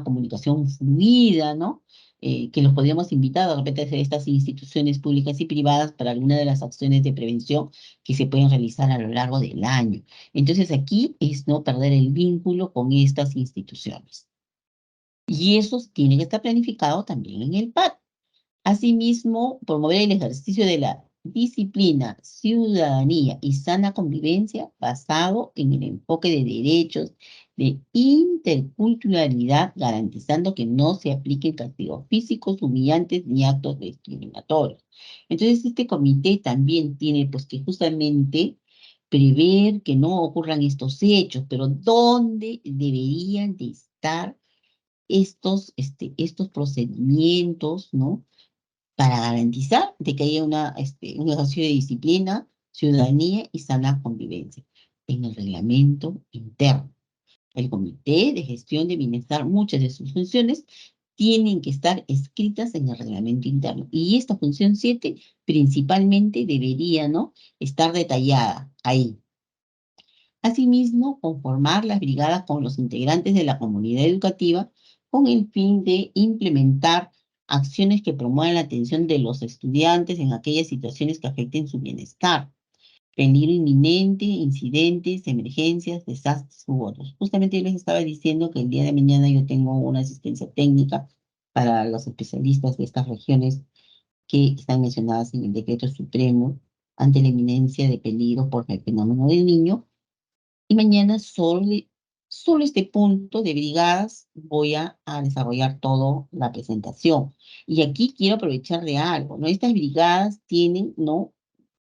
comunicación fluida, ¿no? Que los podríamos invitar de repente a hacer estas instituciones públicas y privadas para alguna de las acciones de prevención que se pueden realizar a lo largo del año. Entonces aquí es no perder el vínculo con estas instituciones. Y eso tiene que estar planificado también en el PAT. Asimismo, promover el ejercicio de la disciplina, ciudadanía y sana convivencia basado en el enfoque de derechos, de interculturalidad, garantizando que no se apliquen castigos físicos humillantes ni actos discriminatorios. Entonces, este comité también tiene, pues, que justamente prever que no ocurran estos hechos, pero ¿dónde deberían de estar estos procedimientos, ¿no? Para garantizar de que haya un ejercicio de disciplina, ciudadanía y sana convivencia en el reglamento interno. El Comité de Gestión de Bienestar, muchas de sus funciones tienen que estar escritas en el reglamento interno. Y esta función 7 principalmente debería, ¿no?, estar detallada ahí. Asimismo, conformar las brigadas con los integrantes de la comunidad educativa con el fin de implementar acciones que promuevan la atención de los estudiantes en aquellas situaciones que afecten su bienestar, peligro inminente, incidentes, emergencias, desastres u otros. Justamente yo les estaba diciendo que el día de mañana yo tengo una asistencia técnica para los especialistas de estas regiones que están mencionadas en el decreto supremo ante la inminencia de peligro por el fenómeno del niño. Y mañana solo este punto de brigadas voy a desarrollar toda la presentación. Y aquí quiero aprovechar de algo, ¿no? Estas brigadas tienen, ¿no?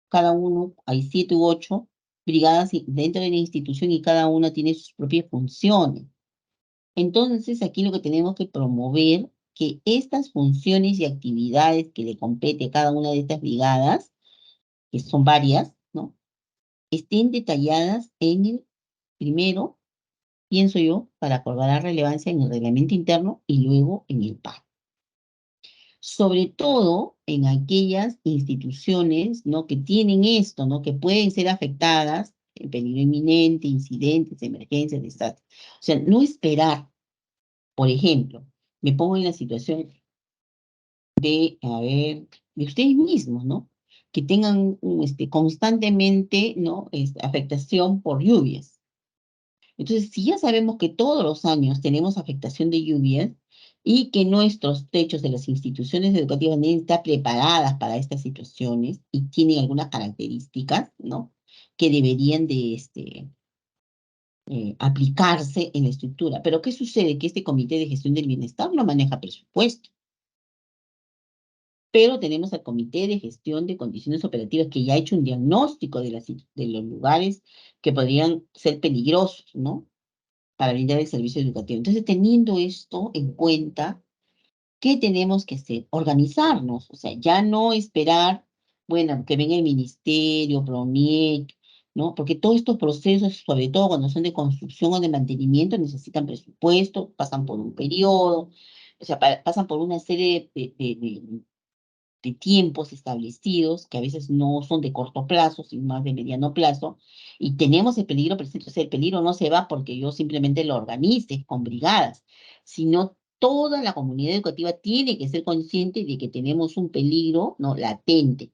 Cada uno, hay 7 u 8 brigadas dentro de la institución y cada una tiene sus propias funciones. Entonces, aquí lo que tenemos que promover que estas funciones y actividades que le compete a cada una de estas brigadas, que son varias, ¿no?, estén detalladas en el primero, pienso yo, para acordar la relevancia en el reglamento interno y luego en el PAC. Sobre todo en aquellas instituciones, ¿no?, que tienen esto, ¿no?, que pueden ser afectadas en peligro inminente, incidentes, emergencias, desastres. O sea, no esperar, por ejemplo, me pongo en la situación de, a ver, de ustedes mismos, ¿no?, que tengan constantemente, ¿no?, afectación por lluvias. Entonces, si ya sabemos que todos los años tenemos afectación de lluvias y que nuestros techos de las instituciones educativas deben estar preparadas para estas situaciones y tienen algunas características, ¿no?, que deberían de aplicarse en la estructura. Pero ¿qué sucede? Que este Comité de Gestión del Bienestar no maneja presupuesto. Pero tenemos al Comité de Gestión de Condiciones Operativas que ya ha hecho un diagnóstico de los lugares que podrían ser peligrosos, ¿no?, para brindar el servicio educativo. Entonces, teniendo esto en cuenta, ¿qué tenemos que hacer? Organizarnos, o sea, ya no esperar, bueno, que venga el ministerio, PROMIEC, ¿no? Porque todos estos procesos, sobre todo cuando son de construcción o de mantenimiento, necesitan presupuesto, pasan por un periodo, o sea, pasan por una serie de tiempos establecidos, que a veces no son de corto plazo, sino más de mediano plazo, y tenemos el peligro presente. O sea, el peligro no se va porque yo simplemente lo organice con brigadas, sino toda la comunidad educativa tiene que ser consciente de que tenemos un peligro, ¿no?, latente.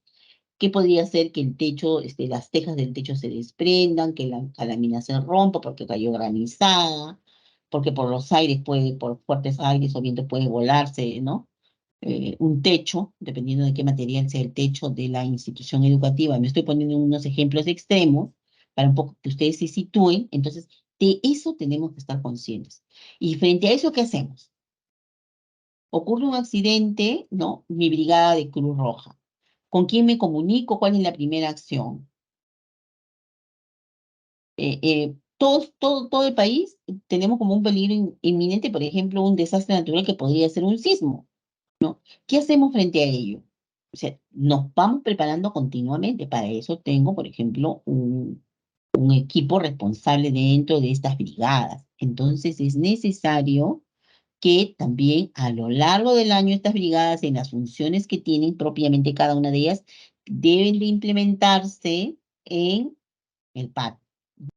¿Qué podría ser? Que el techo, las tejas del techo se desprendan, que la calamina se rompa porque cayó granizada, porque por los aires puede, por fuertes aires o vientos puede volarse, ¿no?, un techo, dependiendo de qué material sea el techo de la institución educativa. Me estoy poniendo unos ejemplos extremos para un poco que ustedes se sitúen. Entonces, de eso tenemos que estar conscientes. Y frente a eso, ¿qué hacemos? Ocurre un accidente, ¿no? Mi brigada de Cruz Roja. ¿Con quién me comunico? ¿Cuál es la primera acción? Todo el país tenemos como un peligro inminente, por ejemplo, un desastre natural que podría ser un sismo. ¿Qué hacemos frente a ello? O sea, nos vamos preparando continuamente. Para eso tengo, por ejemplo, un equipo responsable dentro de estas brigadas. Entonces, es necesario que también a lo largo del año estas brigadas, en las funciones que tienen propiamente cada una de ellas, deben de implementarse en el PAC,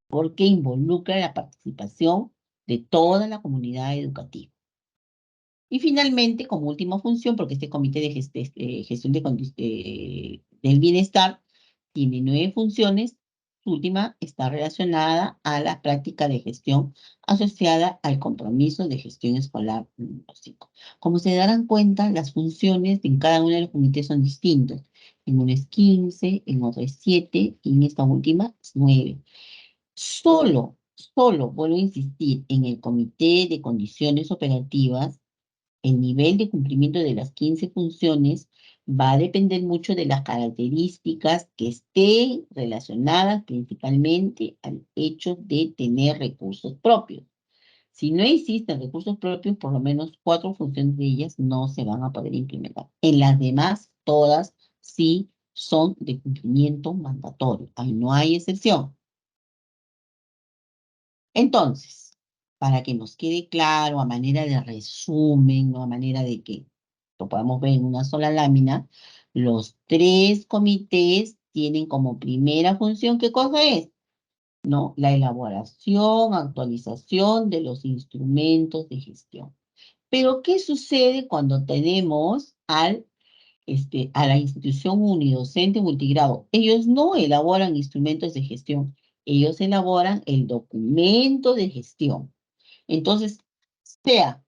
porque involucra la participación de toda la comunidad educativa. Y finalmente, como última función, porque este Comité de Gestión del Bienestar tiene 9 funciones, su última está relacionada a la práctica de gestión asociada al compromiso de gestión escolar número 5. Como se darán cuenta, las funciones en cada uno de los comités son distintas. En uno es 15, en otro es 7 y en esta última es 9. Solo, vuelvo a insistir, en el Comité de Condiciones Operativas, el nivel de cumplimiento de las 15 funciones va a depender mucho de las características que estén relacionadas principalmente al hecho de tener recursos propios. Si no existen recursos propios, por lo menos 4 funciones de ellas no se van a poder implementar. En las demás, todas sí son de cumplimiento mandatorio. Ahí no hay excepción. Entonces, para que nos quede claro, a manera de resumen, ¿no? A manera de que lo podamos ver en una sola lámina, los 3 comités tienen como primera función, ¿qué cosa es? ¿No? La elaboración, actualización de los instrumentos de gestión. Pero, ¿qué sucede cuando tenemos a la institución unidocente multigrado? Ellos no elaboran instrumentos de gestión, ellos elaboran el documento de gestión. Entonces, sea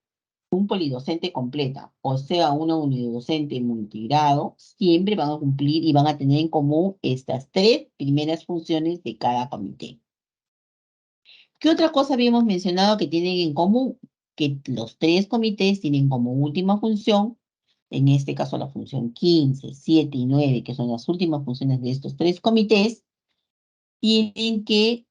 un polidocente completa o sea una unidocente multigrado, siempre van a cumplir y van a tener en común estas 3 primeras funciones de cada comité. ¿Qué otra cosa habíamos mencionado que tienen en común? Que los 3 comités tienen como última función, en este caso la función 15, 7 y 9, que son las últimas funciones de estos 3 comités, tienen que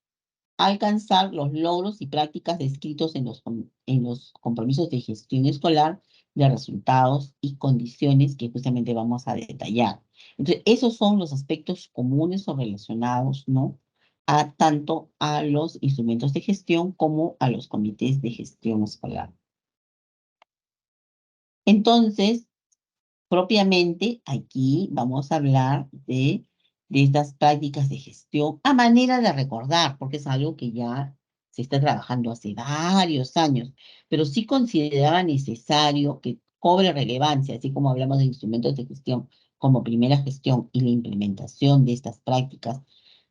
alcanzar los logros y prácticas descritos en los compromisos de gestión escolar de resultados y condiciones que justamente vamos a detallar. Entonces, esos son los aspectos comunes o relacionados, ¿no? A tanto a los instrumentos de gestión como a los comités de gestión escolar. Entonces, propiamente, aquí vamos a hablar de estas prácticas de gestión a manera de recordar, porque es algo que ya se está trabajando hace varios años, pero sí consideraba necesario que cobre relevancia, así como hablamos de instrumentos de gestión como primera gestión y la implementación de estas prácticas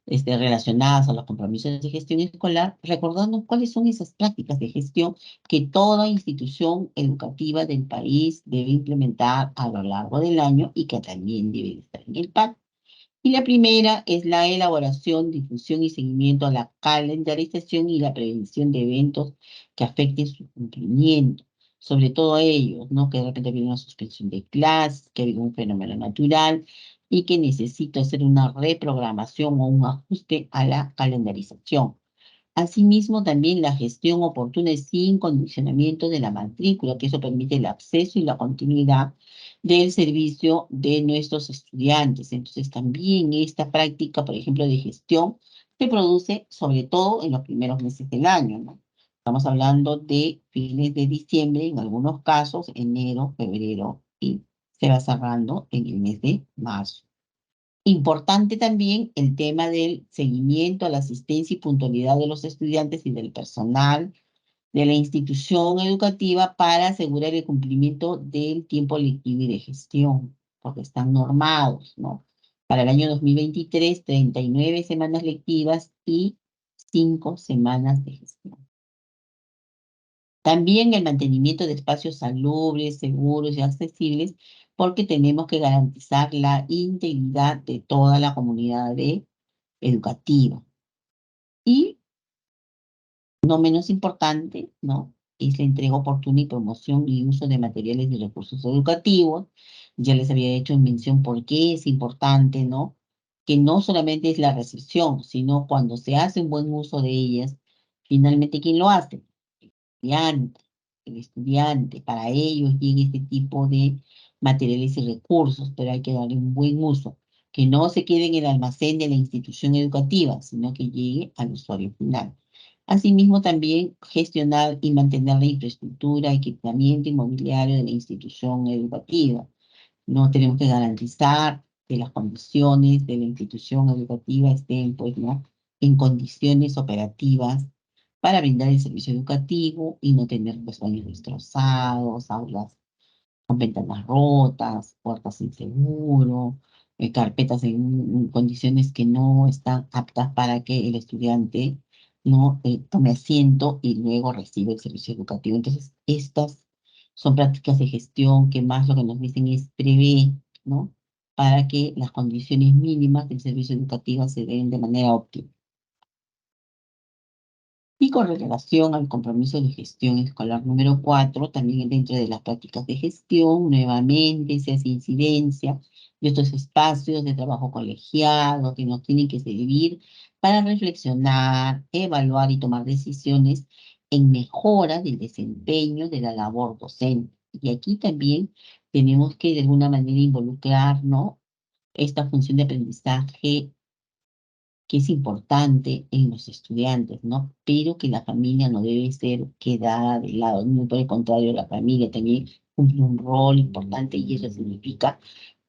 relacionadas a los compromisos de gestión escolar, recordando cuáles son esas prácticas de gestión que toda institución educativa del país debe implementar a lo largo del año y que también debe estar en el PAC. Y la primera es la elaboración, difusión y seguimiento a la calendarización y la prevención de eventos que afecten su cumplimiento. Sobre todo ellos, ¿no? Que de repente viene una suspensión de clases, que ha habido un fenómeno natural y que necesito hacer una reprogramación o un ajuste a la calendarización. Asimismo, también la gestión oportuna y sin condicionamiento de la matrícula, que eso permite el acceso y la continuidad del servicio de nuestros estudiantes. Entonces, también esta práctica, por ejemplo, de gestión, se produce sobre todo en los primeros meses del año, ¿no? Estamos hablando de fines de diciembre, en algunos casos, enero, febrero, y se va cerrando en el mes de marzo. Importante también el tema del seguimiento a la asistencia y puntualidad de los estudiantes y del personal de la institución educativa para asegurar el cumplimiento del tiempo lectivo y de gestión, porque están normados, ¿no? Para el año 2023, 39 semanas lectivas y 5 semanas de gestión. También el mantenimiento de espacios salubres, seguros y accesibles, porque tenemos que garantizar la integridad de toda la comunidad educativa. Y no menos importante, ¿no? Es la entrega oportuna y promoción y uso de materiales y recursos educativos. Ya les había hecho mención por qué es importante, ¿no? Que no solamente es la recepción, sino cuando se hace un buen uso de ellas, finalmente, ¿quién lo hace? Estudiante, el estudiante. Para ellos llega este tipo de materiales y recursos, pero hay que darle un buen uso. Que no se quede en el almacén de la institución educativa, sino que llegue al usuario final. Asimismo, también gestionar y mantener la infraestructura, equipamiento inmobiliario de la institución educativa. No tenemos que garantizar que las condiciones de la institución educativa estén, pues, ¿no? En condiciones operativas para brindar el servicio educativo y no tener, pues, baños destrozados, aulas con ventanas rotas, puertas sin seguro, carpetas en condiciones que no están aptas para que el estudiante no tome asiento y luego reciba el servicio educativo. Entonces, estas son prácticas de gestión que más lo que nos dicen es prevé, ¿no? Para que las condiciones mínimas del servicio educativo se den de manera óptima. Y con relación al compromiso de gestión escolar número 4, también dentro de las prácticas de gestión, nuevamente se hace incidencia de estos espacios de trabajo colegiado que nos tienen que servir para reflexionar, evaluar y tomar decisiones en mejora del desempeño de la labor docente. Y aquí también tenemos que de alguna manera involucrar, ¿no?, esta función de aprendizaje que es importante en los estudiantes, ¿no? Pero que la familia no debe ser quedada de lado, muy por el contrario, la familia también cumple un rol importante y eso significa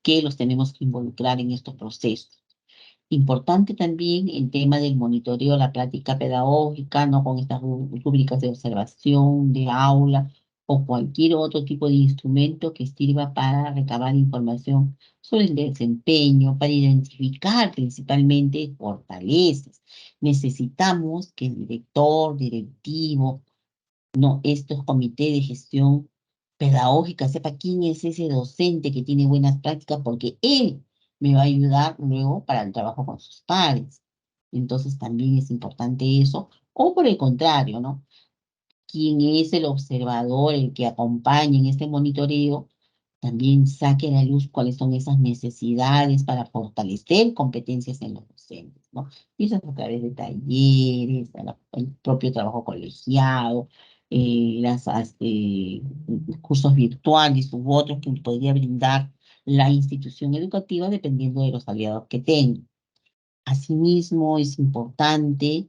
que los tenemos que involucrar en estos procesos. Importante también el tema del monitoreo, la práctica pedagógica, ¿no? Con estas rúbricas de observación, de aula o cualquier otro tipo de instrumento que sirva para recabar información sobre el desempeño, para identificar principalmente fortalezas. Necesitamos que el director, directivo, no, estos comités de gestión pedagógica, sepa quién es ese docente que tiene buenas prácticas, porque él me va a ayudar luego para el trabajo con sus pares. Entonces también es importante eso. O por el contrario, ¿no? Quien es el observador, el que acompaña en este monitoreo, también saque a la luz cuáles son esas necesidades para fortalecer competencias en los docentes, ¿no? Y eso es a través de talleres, el propio trabajo colegiado, cursos virtuales u otros que podría brindar la institución educativa dependiendo de los aliados que tenga. Asimismo, es importante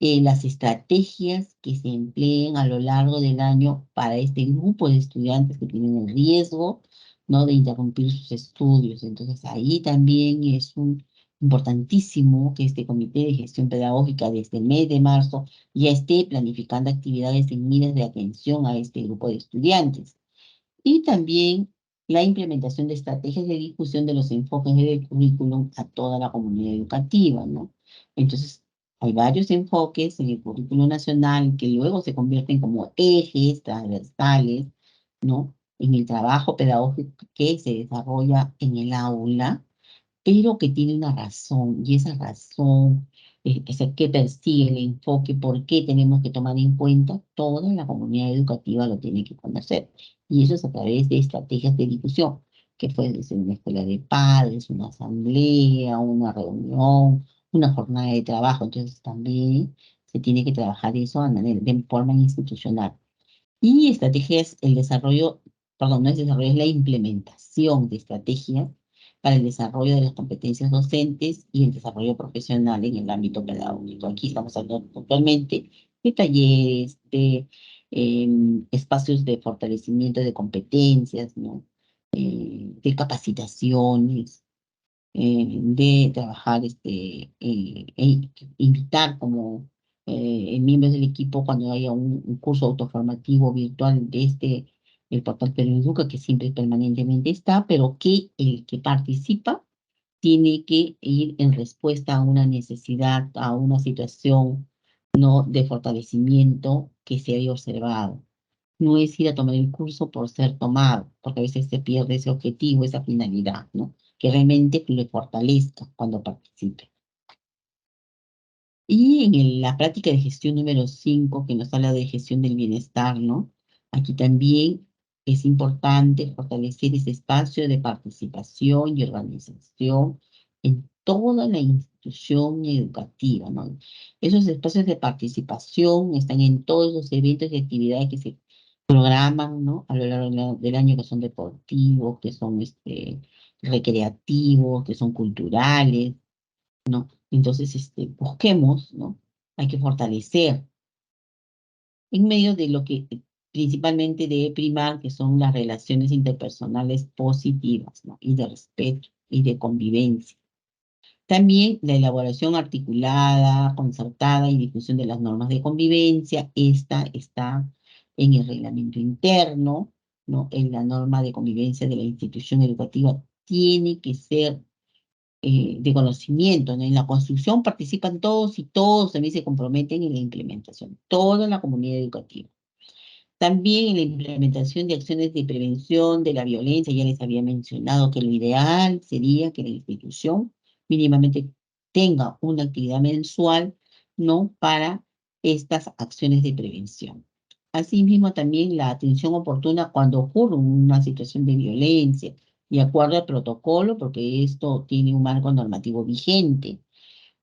las estrategias que se empleen a lo largo del año para este grupo de estudiantes que tienen el riesgo, ¿no?, de interrumpir sus estudios. Entonces, ahí también es importantísimo que este comité de gestión pedagógica desde el mes de marzo ya esté planificando actividades en miras de atención a este grupo de estudiantes. Y también la implementación de estrategias de difusión de los enfoques del currículum a toda la comunidad educativa, ¿no? Entonces, hay varios enfoques en el currículum nacional que luego se convierten como ejes transversales, ¿no?, en el trabajo pedagógico que se desarrolla en el aula, pero que tiene una razón, y esa razón es el que persigue el enfoque, por qué tenemos que tomar en cuenta, toda la comunidad educativa lo tiene que conocer. Y eso es a través de estrategias de difusión, que puede ser una escuela de padres, una asamblea, una reunión, una jornada de trabajo. Entonces también se tiene que trabajar eso de forma institucional. Y estrategias, el desarrollo, perdón, no es desarrollo, es la implementación de estrategias para el desarrollo de las competencias docentes y el desarrollo profesional en el ámbito pedagógico. Aquí estamos hablando puntualmente de talleres, de espacios de fortalecimiento de competencias, ¿no? De capacitaciones, de trabajar, invitar como miembros del equipo cuando haya un curso autoformativo virtual de el portal Perú Educa, que siempre permanentemente está, pero que el que participa tiene que ir en respuesta a una necesidad, a una situación, ¿no?, de fortalecimiento que se haya observado. No es ir a tomar el curso por ser tomado, porque a veces se pierde ese objetivo, esa finalidad, ¿no?, que realmente le fortalezca cuando participe. Y en la práctica de gestión número 5, que nos habla de gestión del bienestar, ¿no? Aquí también es importante fortalecer ese espacio de participación y organización en toda la institución educativa, ¿no? Esos espacios de participación están en todos los eventos y actividades que se programan, ¿no?, a lo largo del año, que son deportivos, que son recreativos, que son culturales, ¿no? Entonces, busquemos, ¿no? Hay que fortalecer en medio de lo que principalmente debe primar, que son las relaciones interpersonales positivas, ¿no?, y de respeto y de convivencia. También la elaboración articulada, concertada y difusión de las normas de convivencia. Esta está en el reglamento interno, ¿no? En la norma de convivencia de la institución educativa tiene que ser de conocimiento, ¿no? En la construcción participan todos y todos también se comprometen en la implementación, toda la comunidad educativa. También en la implementación de acciones de prevención de la violencia, ya les había mencionado que lo ideal sería que la institución mínimamente tenga una actividad mensual, ¿no?, para estas acciones de prevención. Asimismo, también la atención oportuna cuando ocurre una situación de violencia, de acuerdo al protocolo, porque esto tiene un marco normativo vigente.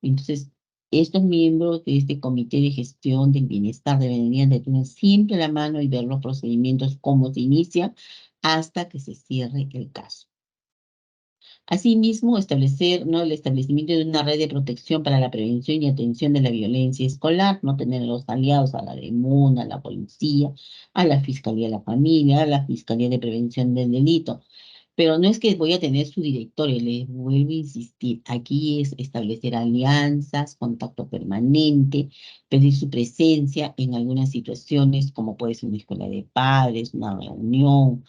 Entonces, estos miembros de este comité de gestión del bienestar deberían de tener siempre la mano y ver los procedimientos, cómo se inicia, hasta que se cierre el caso. Asimismo, establecer, ¿no?, el establecimiento de una red de protección para la prevención y atención de la violencia escolar, no tener los aliados a la DEMUN, a la policía, a la Fiscalía de la Familia, a la Fiscalía de Prevención del Delito. Pero no es que voy a tener su directorio, les vuelvo a insistir, aquí es establecer alianzas, contacto permanente, pedir su presencia en algunas situaciones, como puede ser una escuela de padres, una reunión,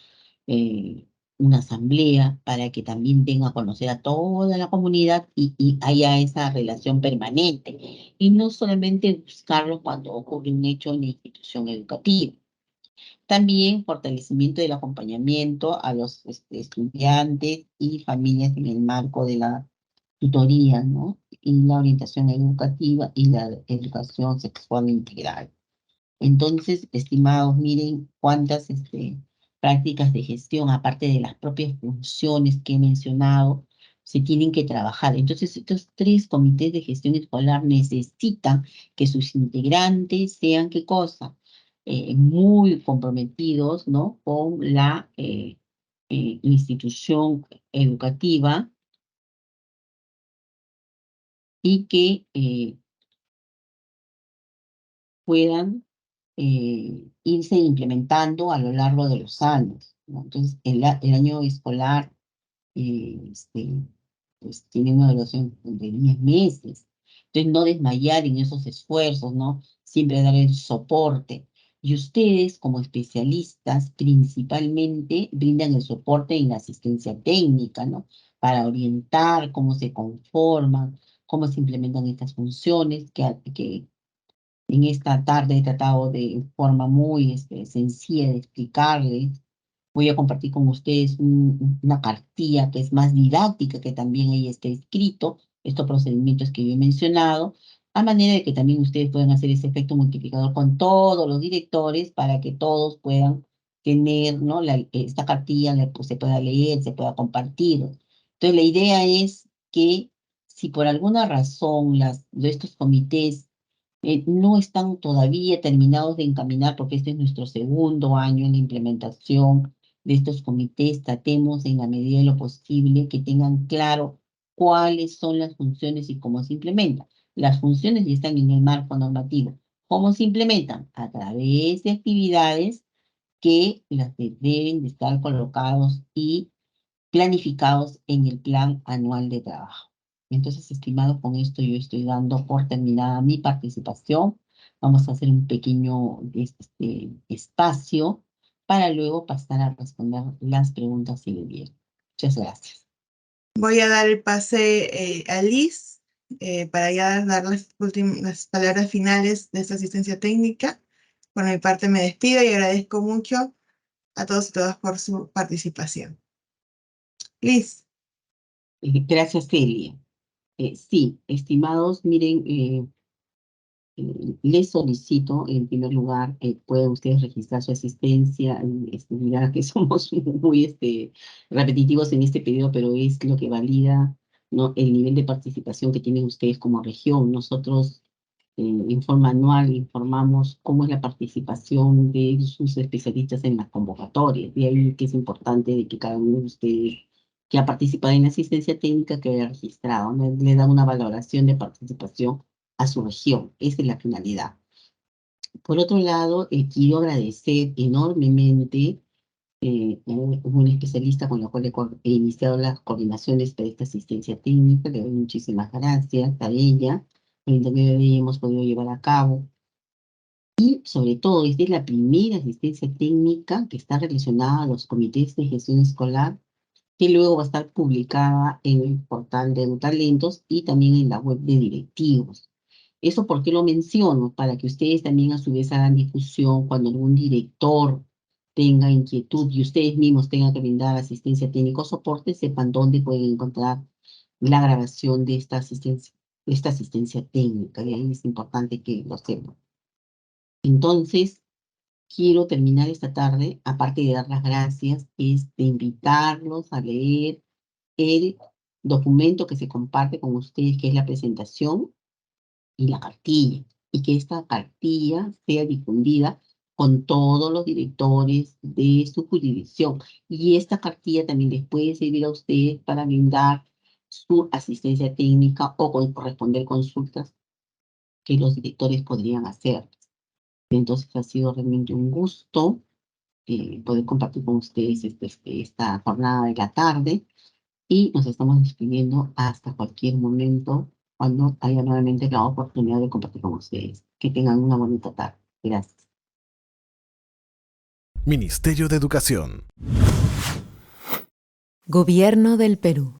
eh, una asamblea, para que también tenga a conocer a toda la comunidad y haya esa relación permanente. Y no solamente buscarlo cuando ocurre un hecho en la institución educativa. También fortalecimiento del acompañamiento a los estudiantes y familias en el marco de la tutoría, ¿no? Y la orientación educativa y la educación sexual integral. Entonces, estimados, miren cuántas prácticas de gestión, aparte de las propias funciones que he mencionado, se tienen que trabajar. Entonces, estos 3 comités de gestión escolar necesitan que sus integrantes sean, ¿qué cosa? Muy comprometidos, ¿no?, con la institución educativa y que puedan irse implementando a lo largo de los años, ¿no? Entonces, el año escolar este, pues tiene una duración de 10 meses. Entonces, no desmayar en esos esfuerzos, ¿no? Siempre dar el soporte. Y ustedes, como especialistas, principalmente brindan el soporte en la asistencia técnica, ¿no? Para orientar cómo se conforman, cómo se implementan estas funciones, que en esta tarde he tratado de, en forma muy sencilla de explicarles. Voy a compartir con ustedes una cartilla que es más didáctica, que también ahí está escrito, estos procedimientos que yo he mencionado, a manera de que también ustedes puedan hacer ese efecto multiplicador con todos los directores para que todos puedan tener, ¿no?, esta cartilla, pues, se pueda leer, se pueda compartir. Entonces, la idea es que si por alguna razón de estos comités no están todavía terminados de encaminar, porque este es nuestro segundo año en la implementación de estos comités, tratemos en la medida de lo posible que tengan claro cuáles son las funciones y cómo se implementan. Las funciones ya están en el marco normativo. ¿Cómo se implementan? A través de actividades que deben de estar colocados y planificados en el plan anual de trabajo. Entonces, estimado, con esto yo estoy dando por terminada mi participación. Vamos a hacer un pequeño espacio para luego pasar a responder las preguntas si le vienen. Muchas gracias. Voy a dar el pase a Liz para ya dar las palabras finales de esta asistencia técnica. Por mi parte me despido y agradezco mucho a todos y todas por su participación. Liz. Gracias, Celia. Sí, estimados, miren, les solicito, en primer lugar, que puedan ustedes registrar su asistencia. Mira que somos muy repetitivos en este periodo, pero es lo que valida, ¿no?, el nivel de participación que tienen ustedes como región. Nosotros, en forma anual, informamos cómo es la participación de sus especialistas en las convocatorias. De ahí que es importante de que cada uno de ustedes que ha participado en la asistencia técnica que haya registrado, ¿no?, le da una valoración de participación a su región. Esa es la finalidad. Por otro lado, quiero agradecer enormemente un especialista con el cual he iniciado las coordinaciones para esta asistencia técnica. Le doy muchísimas gracias a ella. Por intermedio de ella hemos podido llevar a cabo. Y sobre todo, esta es la primera asistencia técnica que está relacionada a los comités de gestión escolar, que luego va a estar publicada en el portal de EduTalentos y también en la web de directivos. ¿Eso por qué lo menciono? Para que ustedes también a su vez hagan difusión cuando algún director tenga inquietud y ustedes mismos tengan que brindar asistencia técnica o soporte, sepan dónde pueden encontrar la grabación de esta asistencia técnica. Y ahí es importante que lo sepan. Entonces, quiero terminar esta tarde, aparte de dar las gracias, es de invitarlos a leer el documento que se comparte con ustedes, que es la presentación y la cartilla, y que esta cartilla sea difundida con todos los directores de su jurisdicción. Y esta cartilla también les puede servir a ustedes para brindar su asistencia técnica o responder consultas que los directores podrían hacer. Entonces ha sido realmente un gusto poder compartir con ustedes esta jornada de la tarde y nos estamos despidiendo hasta cualquier momento cuando haya nuevamente la oportunidad de compartir con ustedes. Que tengan una bonita tarde. Gracias. Ministerio de Educación. Gobierno del Perú.